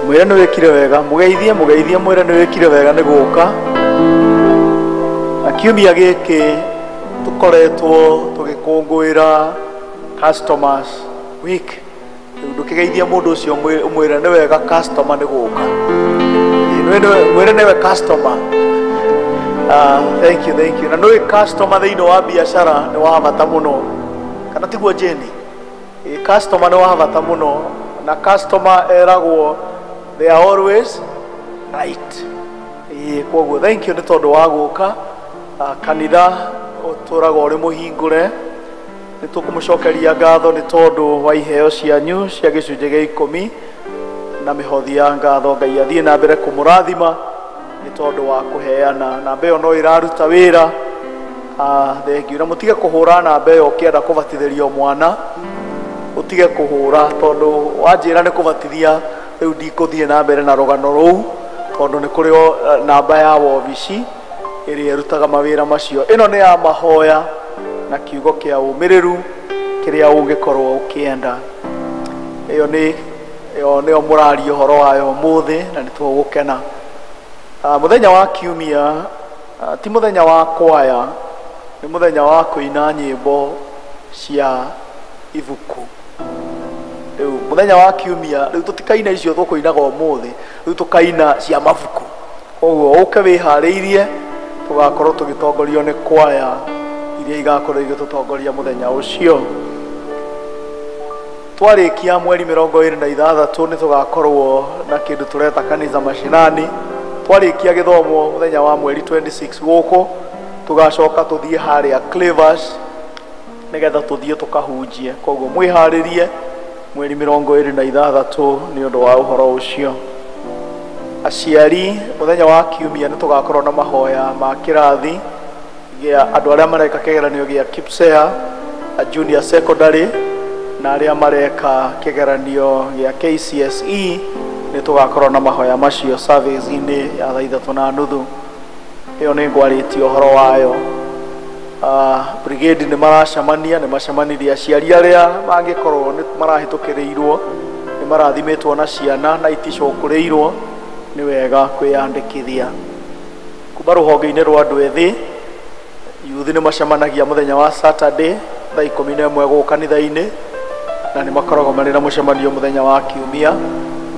Mwĩre nĩ wĩkire wega, mũgeithie mwĩre nĩ wĩkire wega nĩ gũka. Na kiumia gĩkĩ tũkoretwo tũgĩkũngũĩra Customers Week. Ndũkĩgeithia mũndũ ũcio mwĩre nĩ wega customer nĩ gũka. Mwĩre nĩwe customer. Thank you. Na nĩwe customer thĩinĩ wa biacara nĩ wa bata mũno. Kana tiguo Jenny? Customer nĩ wa bata mũno na customer eragwo they are always right. Koguo thank you nĩ tondũ wa gũka. Kanitha ũtũraga ũrĩ mũhingũre. Nĩ tũkũmũcokeria ngatho nĩ tondũ wa iheo cianyu cia gĩcunjĩ gĩa 10 na mĩhothi ya ngatho Ngai athiĩ na mbere kũmũrathima nĩ tondũ wa kũheana namba ĩyo no ĩraruta wĩra. Thengiũ na mũtige kũhũra namba ĩyo ũkĩenda kũbatithĩrio mwana ũtige kũhũra tondũ wanjĩra nĩ kũbatithia rĩu ndikũthiĩ na mbere na rũgano rũu tondũ nĩ kũrĩ namba ya wobici ĩrĩa ĩrutaga mawĩra macio. Ĩno nĩ ya mahoya na kiugo kĩa ũmĩrĩru kĩrĩa ũngĩkorwo ũkĩenda. Ĩyo nĩyo mũrari ũhoro wayo ũmũthĩ na nĩ tũgũkena. Mũthenya wa kiumia ti mũthenya wa kwaya, nĩ mũthenya wa kũina nyĩmbo cia ibuku. Rĩu mũthenya wa kiumia rĩu tũtikaina icio tũkũinaga ũmũthĩ, rĩu tũkaina cia mabuku. Koguo ũke wĩharĩirie tũgakorwo tũgĩtongorio nĩ kwaya iria igakorwo igĩtũtongoria mũthenya ũcio. Twarĩkia mweri 26 nĩ tũgakorwo na kĩndũ tũreta kanitha mashinani. Twarĩkia gĩthomo mũthenya wa mweri 26 gũkũ tũgacoka tũthiĩ harĩa Clavers nĩgetha tũthiĩ tũkahunjie. Koguo mwĩharĩrie mweri 26 nĩ ũndũ wa ũhoro ũcio. Aciari mũthenya wa kiumia nĩ tũgakorwo na mahoya ma kĩrathi gĩa andũ arĩa mareka kĩgeranio gĩa KPSEA junior secondary na arĩa mareka kĩgeranio gĩa KCSE nĩ tũgakorwo na mahoya macio service-inĩ ya 3:30. Ĩyo nĩ ngwarĩtie ũhoro wayo. brigade nĩ maracemania nĩ macemanirie aciari arĩa mangĩkorwo nĩ marahĩtũkĩrĩirwo nĩ marathimĩtwo na ciana na iticokũrĩirwo nĩ wega kwĩyandĩkithia. Kuma rũhonge-inĩ rwa andũ ethĩ youth nĩ macemanagia mũthenya wa Saturday thaa 11 gũkũ kanitha-inĩ na nĩ makoragwo marĩ na mũcemanio mũthenya wa Kiumia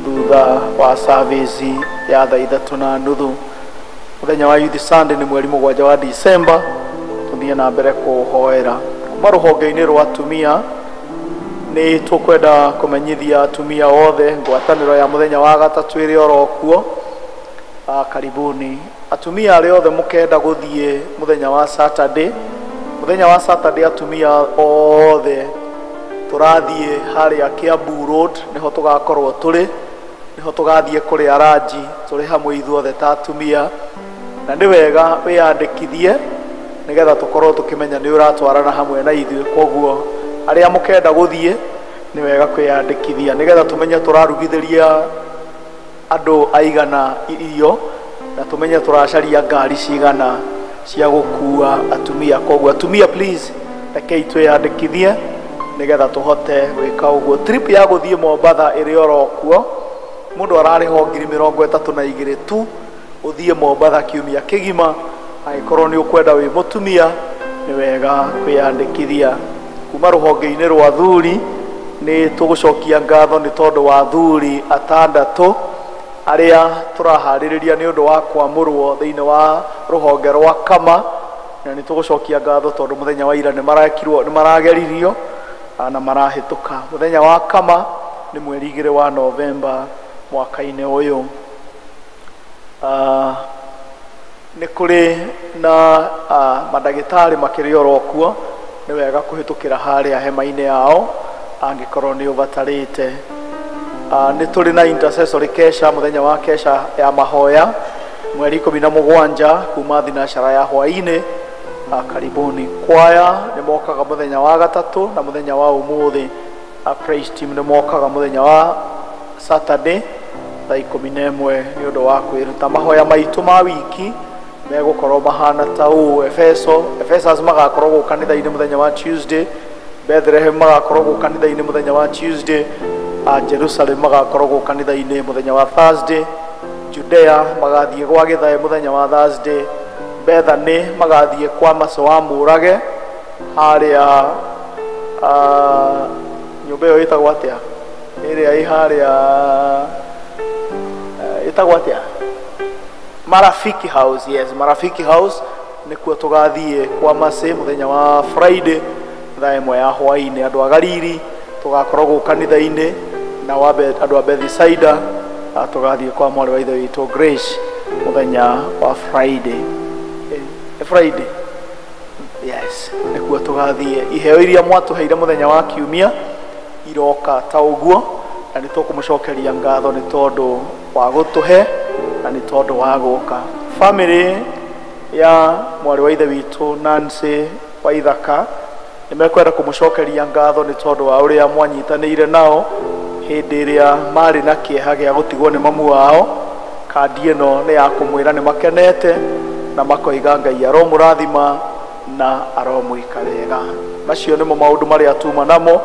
thutha wa service ya thaa 3:30. Mũthenya wa Youth Sunday nĩ mweri 7 wa December, tuthiĩ na mbere kũhoera. Kuma rũhonge-inĩ rwa atumia nĩ tũkwenda kũmenyithia atumia othe ngwatanĩro ya mũthenya wa gatatũ ĩrĩ orokuo. Karibuni atumia arĩa othe mũkenda gũthiĩ mũthenya wa Saturday. Mũthenya wa Saturday atumia othe tũrathiĩ harĩa Kiambu Road, niho tũgakorwo tũrĩ, niho tũgathiĩ kũrĩa ranji tũrĩ hamwe ithuothe ta atumia, na nĩ wega wĩyandĩkithie nĩgetha tũkorwo tũkĩmenya nĩ ũratwarana hamwe na ithuĩ. Koguo arĩa mũkenda gũthiĩ nĩ wega kwĩyandĩkithia nĩgetha tũmenye tũrarugithĩria andũ aigana irio na tũmenye tũracaria ngari cigana cia gũkua atumia. Koguo atumia please rekei twĩyandĩkithie nĩgetha tũhote gwĩka ũguo. Trip ya gũthiĩ Mombatha ĩrĩ orokuo, mũndũ ararĩho 32,000 tu ũthiĩ Mombatha kiumia kĩgima. Angĩkorwo nĩ ũkwenda wĩ mũtumia nĩ wega kwĩyandĩkithia. Kuma rũhonge-inĩ rwa athuri nĩ tũgũcokia ngatho nĩ tondũ wa athuri 6 arĩa tũraharĩrĩria nĩ ũndũ wa kwamũrwo thĩinĩ wa rũhonge rwa Kama, na nĩ tũgũcokia ngatho tondũ mũthenya wa ira nĩ marageririo na marahĩtũka. Mũthenya wa Kama nĩ mweri 2 wa Novemba mwaka-inĩ ũyũ. Nĩ kũrĩ na mandagĩtarĩ makĩrĩ orokuo, nĩ wega kũhĩtũkĩra harĩa hema-inĩ yao angĩkorwo nĩ ũbatarĩte. Nĩ tũrĩ na intercessory kesha, mũthenya wa kesha ya mahoya mweri 17 kuma thinacara ya hwaĩ-inĩ. Karibuni. Kwaya nĩ mokaga mũthenya wa gatatũ na mũthenya wa ũmũthĩ. Praise team nĩ mokaga mũthenya wa Saturday thaa 11 nĩ ũndũ wa kwĩruta. Mahoya maitũ ma wiki megũkorwo mahana ta ũũ: Ephesus magakorwo gũkũ kanitha-inĩ mũthenya wa Tuesday, Bethlehem magakorwo gũkũ kanitha-inĩ mũthenya wa Tuesday, Jerusalem magakorwo gũkũ kanitha-inĩ mũthenya wa Thursday, Judea magathiĩ gwa Gĩthae mũthenya wa Thursday, Bethany magathiĩ kwa Maso wa Mũrage harĩa nyũmba ĩyo ĩtagwo atĩa ĩrĩa ĩ harĩa ĩtagwo atĩa Marafiki House. Yes, Marafiki House nĩkuo tũgathiĩ kwa Mase mũthenya wa Friday thaa 1 ya hwaĩ-inĩ. Andũ a Galili tũgakorwo gũkũ kanitha-inĩ na andũ a Bethsaida tũgathiĩ kwa mwarĩ wa ithe witũ Grace mũthenya wa Friday. Friday, yes, nĩkuo tũgathiĩ. Iheo iria mwatũheire mũthenya wa Kiumia iroka ta ũguo, na nĩ tũkũmũcokeria ngatho nĩ tondũ wa gũtũhe na nĩ tondũ wa gũka. Family ya mwarĩ wa ithe witũ Nancy Waithaka nĩ mekwenda kũmũcokeria ngatho nĩ tondũ wa ũrĩa mwanyitanĩire nao hĩndĩ ĩrĩa marĩ na kĩeha gĩa gũtigwo nĩ mamu wao. Kandi ĩno nĩ ya kũmwĩra nĩ makenete na makoiga Ngai aromũrathima na aromwĩka wega. Macio nĩmo maũndũ marĩa tuma namo.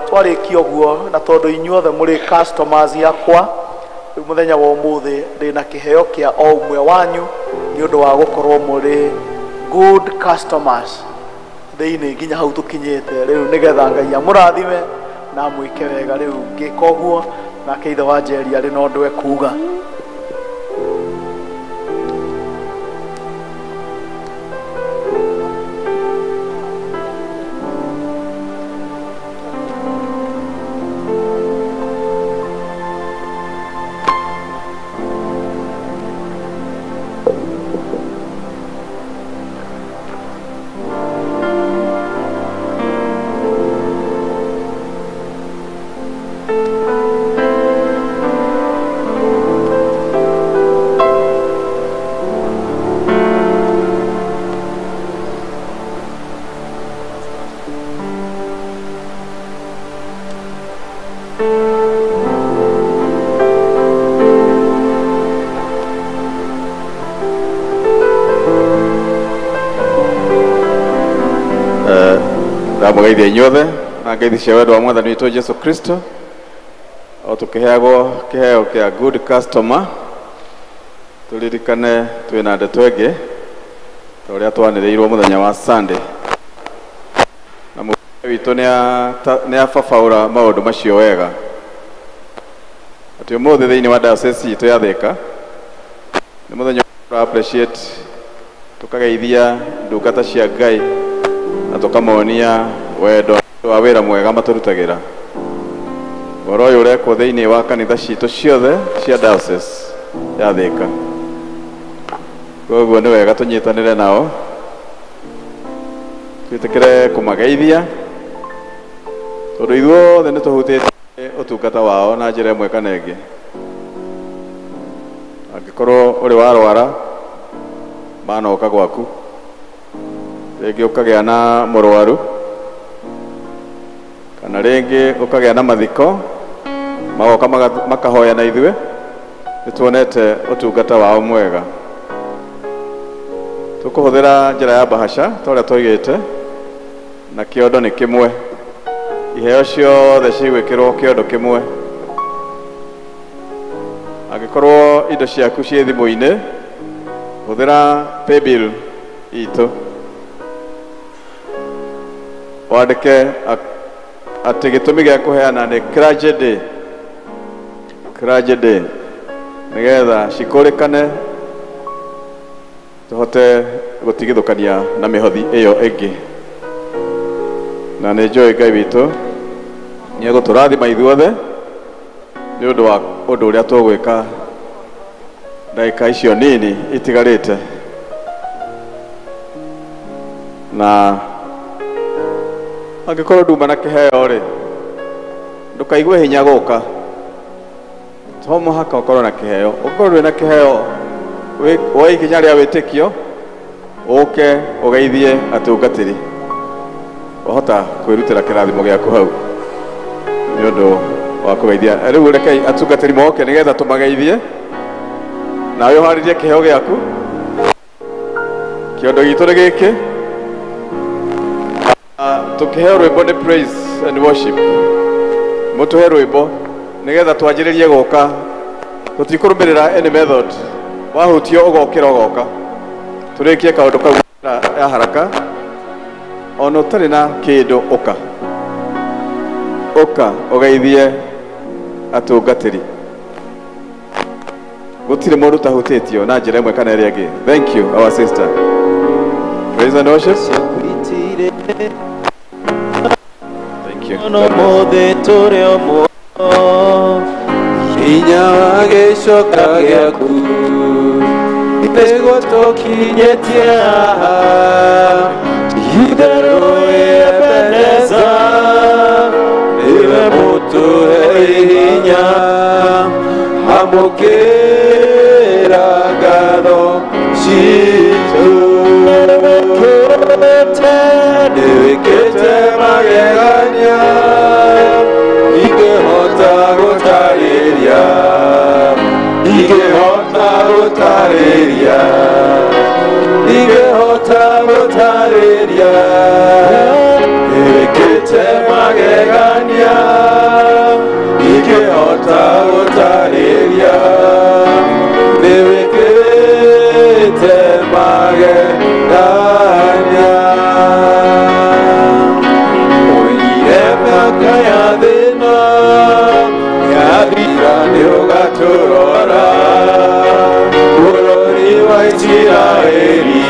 Twarĩkia ũguo na tondũ inyuothe mũrĩ customers yakwa, rĩu mũthenya wa ũmũthĩ ndĩna kĩheo kĩa o ũmwe wanyu nĩ ũndũ wa gũkorwo mũrĩ good customers thĩinĩ nginya hau tũkinyĩte rĩu, nĩgetha Ngai amũrathime na amwĩke wega. Rĩu ngĩka ũguo nake ithe wa Njeri arĩ na ũndũ ekuuga. tũgeithia inyuothe na ngeithi cia wendo wa mwathani witũ Jesu Kristo o tũkĩheagwo kĩheo kĩa good customer. Tũririkane twĩna ndeto ĩngĩ ta ũrĩa twanĩrĩirwo mũthenya wa Sunday, na mũtumia witũ nĩ ababaũra maũndũ macio wega. Atĩ ũmũthĩ thĩinĩ wa diocese itũ ya Thika nĩ mũthenya wa appreciate, tũkageithia ndungata cia Ngai na tũkamonia wendo wa wĩra mwega matũrutagĩra. Ũhoro ũyũ ũrekwo thĩinĩ wa kanitha citũ ciothe cia diocese ya Thika. Koguo nĩ wega tũnyitanĩre nao, twĩtĩkĩre kũmageithia tondũ ithuothe nĩ tũhutĩtie ũtungata wao na njĩra ĩmwe kana ĩngĩ. Angĩkorwo ũrĩ warwara manoka gwaku, rĩngĩ ũkagĩa na mũrwaru, kana rĩngĩ ũkagĩa na mathiko, magoka makahoya na ithuĩ, nĩtuonete ũtungata wao mwega. Tũkũhũthĩra njĩra ya bahasha ta ũrĩa tũigĩte, na kĩondo nĩ kĩmwe, iheo ciothe cigwĩkĩrwo kĩondo kĩmwe. Angĩkorwo indo ciaku ciĩ thimũ-inĩ, hũthĩra paybill itũ, wandĩke atĩ gĩtũmi gĩa kũheana nĩ Clergy Day, nĩgetha cikũrĩkane tũhote gũtigithũkania na mĩhothi ĩyo ĩngĩ. Na nĩ njũĩ Ngai witũ nĩ egũtũrathima ithuothe nĩ ũndũ wa ũndũ ũrĩa tũgwĩka ndagĩka icio nini itigarĩte. Na angĩkorwo nduma na kĩheo-rĩ, ndũkaigue hinya gũka, to mũhaka ũkorwo na kĩheo. Ũkorwo wĩna kĩheo, woe ikinya rĩa wĩtĩkio, ũke ũgeithie atungatĩri, wahota kwĩrutĩra kĩrathimo gĩaku hau nĩ ũndũ wa kũgeithia. Rĩu rekei atungatĩri moke nĩgetha tũmageithie, nawe ũharĩrie kĩheo gĩaku. Kĩondo gitũ nĩ gĩkĩ, tũkĩheo rwĩmbo nĩ praise and worship. Mũtũhe rwĩmbo nĩgetha twanjĩrĩrie gũka, tũtikũrũmĩrĩra any method. Wahutio ũgoka, tũrĩkie kaũndũ kau ya haraka. Ona ũtarĩ na kĩndũ ũka ũgeithie atungatĩri. Gũtirĩ mũndũ tahutĩtio na njĩra ĩmwe kana ĩrĩa ĩngĩ. Thank you our sister. Praise and worship. Thank you. Hinya wa gĩcoka gĩaku nĩguo tũkinyĩtie haha, itherũ Ebeneza, nĩwe mũtũhe hinya, amũkĩra ngatho citũ. Nĩwĩkĩte magegania ingĩhota gũtarĩria, nĩwĩkĩte magegania ingĩhota gũtarĩria, nĩwĩkĩte magegania. Ũire mĩaka ya thĩna yathira nĩũgatũrora, bũrũri wa Isiraeli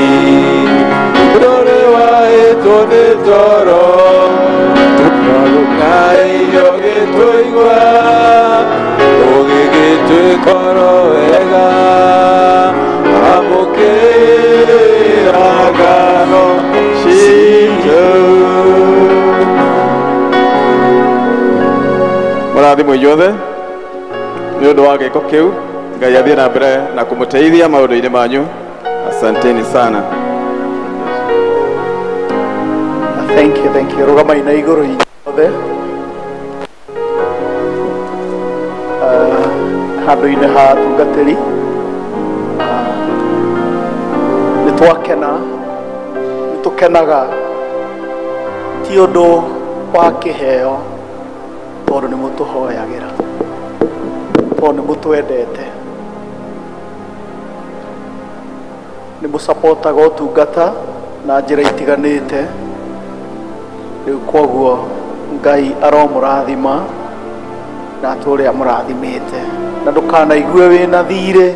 ndũrĩ wahĩtwo nĩ toro, tũkagukaĩrio gĩtũigua ũgĩgĩtwĩkoro wega, amũkĩra ngano citũ. Mũrathimwo inyuothe nĩ ũndũ wa gĩko kĩu. Ngai athiĩ na mbere na kũmũteithia maũndũ-inĩ manyu. Asanteni sana. Thank you. Rũgamai na igũrũ inyuothe. Handũ-inĩ ha atungatĩri nĩ tũkenaga ti ũndũ wa kĩheo tondũ nĩ mũtũhoyagĩra, tondũ nĩ mũtwendete, nĩ mũcapotaga ũtungata na njĩra itiganĩte. Rĩu kwoguo Ngai aromũrathima na tũrĩa mũrathimĩte, na ndũkanaigue wĩna thirĩ.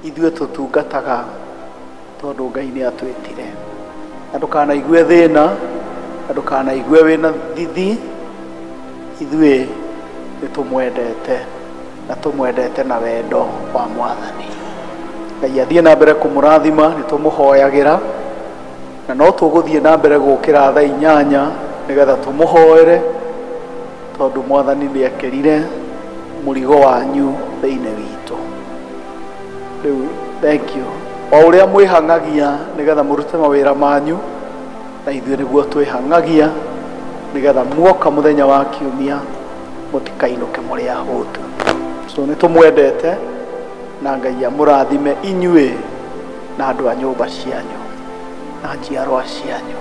Ithuĩ tũtungataga tondũ Ngai nĩ atwĩtire, na ndũkanaigue thĩna, na ndũkanaigue wĩna thithi. Ithuĩ nĩ tũmwendete na tũmwendete na wendo wa Mwathani. Ngai athiĩ na mbere kũmũrathima, nĩ tũmũhoyagĩra, na no tũgũthiĩ na mbere gũkĩra thaa 8 nĩgetha tũmũhoere, tondũ Mwathani nĩ ekĩrire mũrigo wanyu thĩinĩ witũ. Rĩu thank you o ũrĩa mwĩhangagia nĩgetha mũrute mawĩra manyu, na ithuĩ nĩguo twĩhangagia nĩgetha muoka mũthenya wa kiumia mũtikainũke mũrĩ ahũtu. So nĩ tũmwendete, na Ngai amũrathime inyuĩ na andũ a nyũmba cianyu na njiarwa cianyu,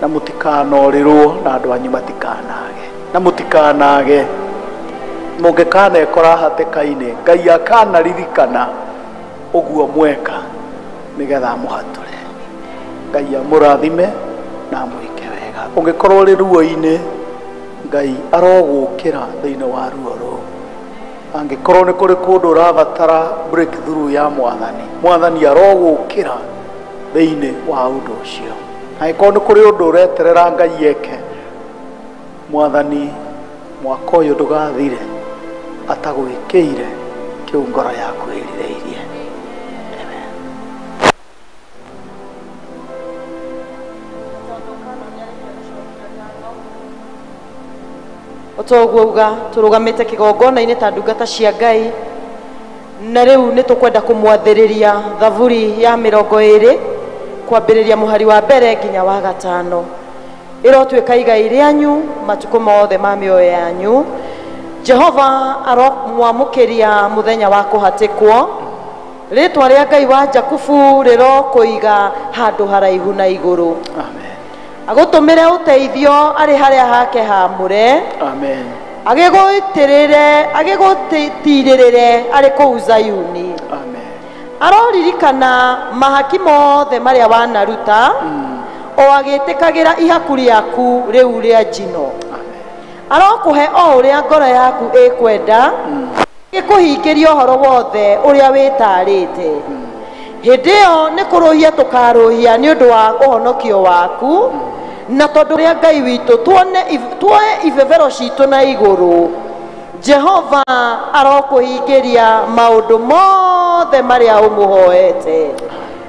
na mũtikanorĩrwo na andũ anyu matikanage, na mũtikanage. Mũngĩkanekora hatĩka-inĩ, Ngai akanaririkana ũguo mweka nĩgetha mũhatũre. Ngai amũrathime na amwĩke wega. Ũngĩkorwo ũrĩ ruo-inĩ, Ngai arogũkĩra thĩinĩ wa ruo rũu. Angĩkorwo nĩ kũrĩ kũndũ ũrabatara breakthrough ya Mwathani, Mwathani arogũkĩra thĩinĩ wa ũndũ ũcio. Angĩkorwo nĩ kũrĩ ũndũ ũreterera Ngai eke, Mwathani mwaka ũyũ ndũgathire atagwĩkĩire kĩu ngoro yaku ĩrirĩirie. Otoguo uga turugamite kigongona-inĩ ta ndungata cia Ngai, na rĩu nĩ tũkwenda kũmwathĩrĩria thaburi ya 20 kwambĩrĩria mũhari wa mbere nginya wa 5. Ĩrotuĩka igai rĩanyu matukũ mothe ma mĩoyo yanyu. Jehova aromwamũkĩria mũthenya wa kũhatĩkwo. Rĩtwa rĩa Ngai wa Jakubu rĩrokũiga handũ haraihu na igũrũ. Amen. Agũtũmĩre ũteithio arĩ harĩa hake haamũre. Amen. Agĩgũtirĩrĩre arĩ kũu Zayuni. Amen. Aroririkana mahaki mothe marĩa wanaruta, o agĩtĩkagĩra ihaku rĩaku rĩu rĩa njino. Arokũhe o ũrĩa ngoro yaku ĩkwenda, gĩkũhingĩria ũhoro wothe ũrĩa wĩtarĩte. Hĩndĩ ĩyo nĩ kũrũhia tũkarũhia nĩ ũndũ wa ũhonokio waku, na tondũ rĩa Ngai witũ tuoe ibebero citũ na igũrũ. Jehova arokũhingĩria maũndũ mothe marĩa ũmũhoete.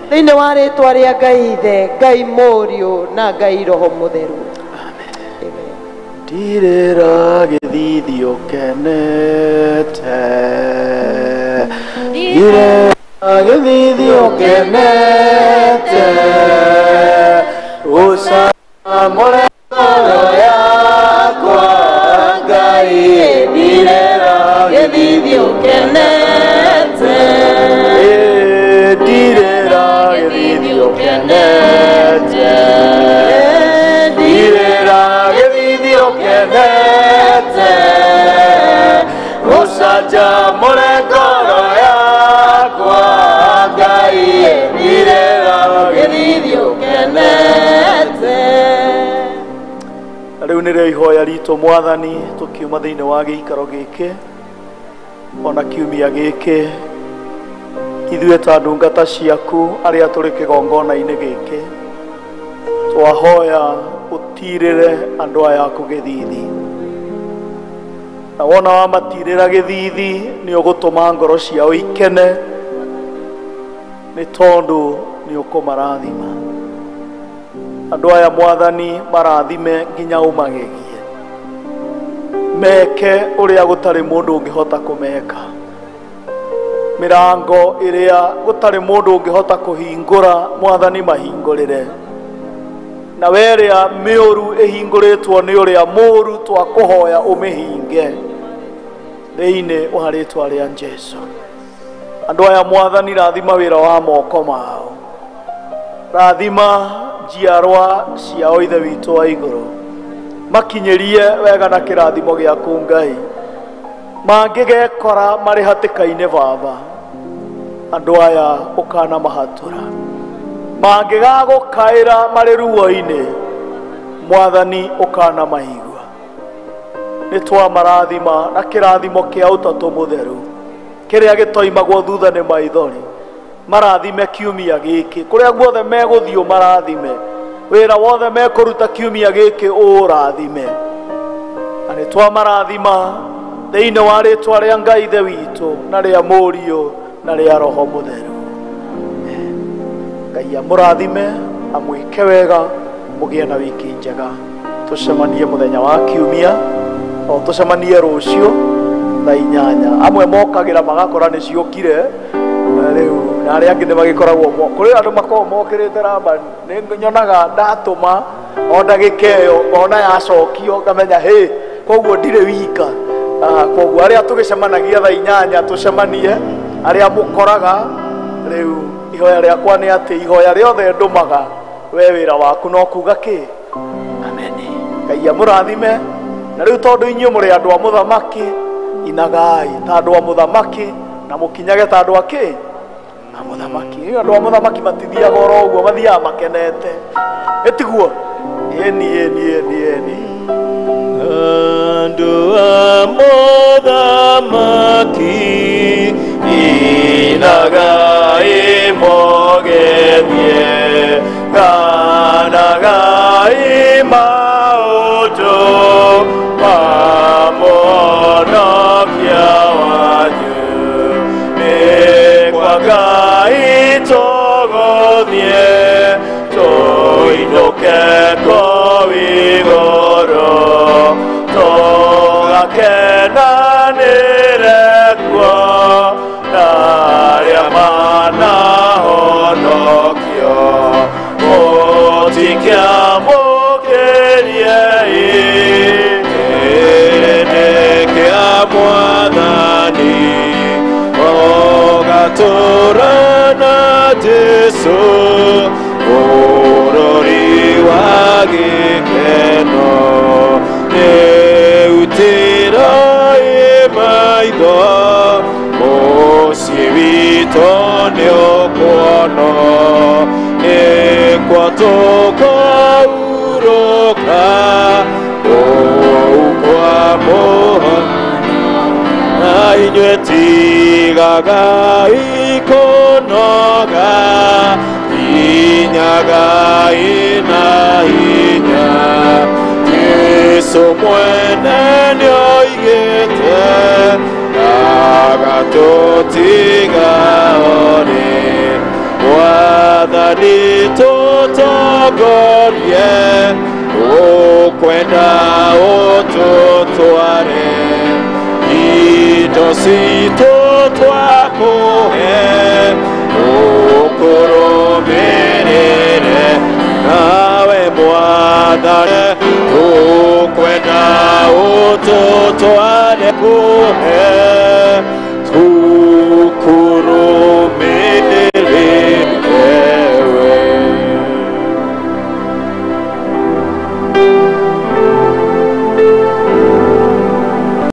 Thĩinĩ wa rĩtwa rĩa Ngai Ithe, Ngai Mũriũ na Ngai Roho Mũtheru. Amen. Ndirĩra gĩthithio kenete, ndirĩra gĩthithio kenete, ũcamũre ngoro yakwa Ngai. Ndirĩra gĩthithio kenete, ndirĩra gĩthithio kenete, ndirĩra gĩthithio kenete, ũcamũre ngoro yakwa Ngai. Ndirĩra gĩthithio kenete. Rĩu nĩrĩo ihoya ritũ Mwathani, tũkiuma thĩinĩ wa gĩikaro gĩkĩ ona kiumia gĩkĩ, ithuĩ ta ndungata ciaku arĩa tũrĩ kĩgongona-inĩ gĩkĩ, twahoya ũtirĩre andũ aya aku gĩthithi, na wona wamatirĩra gĩthithi nĩ ũgũtũma ngoro ciao ikene, nĩ tondũ nĩ ũkũmarathima. Andũ aya Mwathani marathime nginya ũmagegie, meke ũrĩa gũtarĩ mũndũ ũngĩhota kũmeka, mĩrango ĩrĩa gũtarĩ mũndũ ũngĩhota kũhingũra Mwathani mahingũrĩre, na werĩa mĩũru ĩhingũrĩtwo nĩ ũrĩa mũũru twakũhoya ũmĩhinge thĩinĩ wa rĩtwa rĩa Jesũ. Andũ aya Mwathani rathima wĩra wa moko mao, rathima njiarwa ciao ithe witũ wa igũrũ, makinyĩrie wega na kĩrathimo gĩaku Ngai, mangĩgekora marĩ hatĩka-inĩ Baba, andũ aya ũkanamahatũra, mangĩgagũkaĩra marĩ ruo-inĩ Mwathani ũkanamaigua. Nĩ twamarathima na kĩrathimo kĩa Ũtatũ Mũtheru kĩrĩa gĩtoimagwo thutha nĩ maithori, marathime kiumia gĩkĩ, kũrĩa guothe megũthiĩ marathime, wĩra wothe mekũruta kiumia gĩkĩ ũrathime. Na nĩ twamarathima thĩinĩ wa rĩtwa rĩa Ngai ithe witũ na rĩa Mũriũ na rĩa Roho Mũtheru. Ngai amũrathime, amwĩke wega, mũgĩe na wiki njega. Tũcemanie mũthenya wa kiumia, o tũcemanie rũciũ thaa 8. Amwe mokagĩra magakora nĩ ciũkire rĩu, na arĩa angĩ nĩ magĩkoragwo kũrĩ andũ makoragwo mokĩrĩte ramba, nĩ nyonaga ndatũma o ndagĩka ĩyo ngona yacokio ngamenya hĩ, koguo ndirĩ wika. Koguo arĩa tũgĩcemanagia thaa 8 tũcemanie, arĩa mũkoraga rĩu, ihoya rĩakwa nĩ atĩ ihoya rĩothe ndũmaga we wĩra waku no kuga kĩ? Ameni. Ngai amũrathime. Na rĩu tondũ inyuĩ mũrĩ andũ a mũthamaki, inagai ta andũ a mũthamaki na mũkinyage ta andũ a kĩ? A mũthamaki. Andũ a mũthamaki matithiaga oro ũguo, mathiaga makenete. Ĩtiguo? Ĩni. Andũ a mũthamaki, inagai mũgethie, ganagai maũndũ ma Mũhonokia wanyu. Nĩ kwa Ngai tũgũthiĩ, tũinũke kũu igũrũ, tũgakenanĩre kuo na arĩa manahonokio. Mũtikĩamũkĩriei kĩrĩndĩ kĩa Mwathani, mũgatũũra na Jesũ bũrũri wa gĩkeno. Rĩutĩrai maitho, mũciĩ witũ nĩ ũkuona, nĩkuo tũkaurũka kũu kwa Mũhonokia. Na inyuĩ tigagai kũnoga, hinyagai na hinya. Jesũ mwene nĩoigĩte, ndagatũtiga orĩ. Mwathani tũtongorie, ũkwenda ũtũtware, indo citũ twakũhe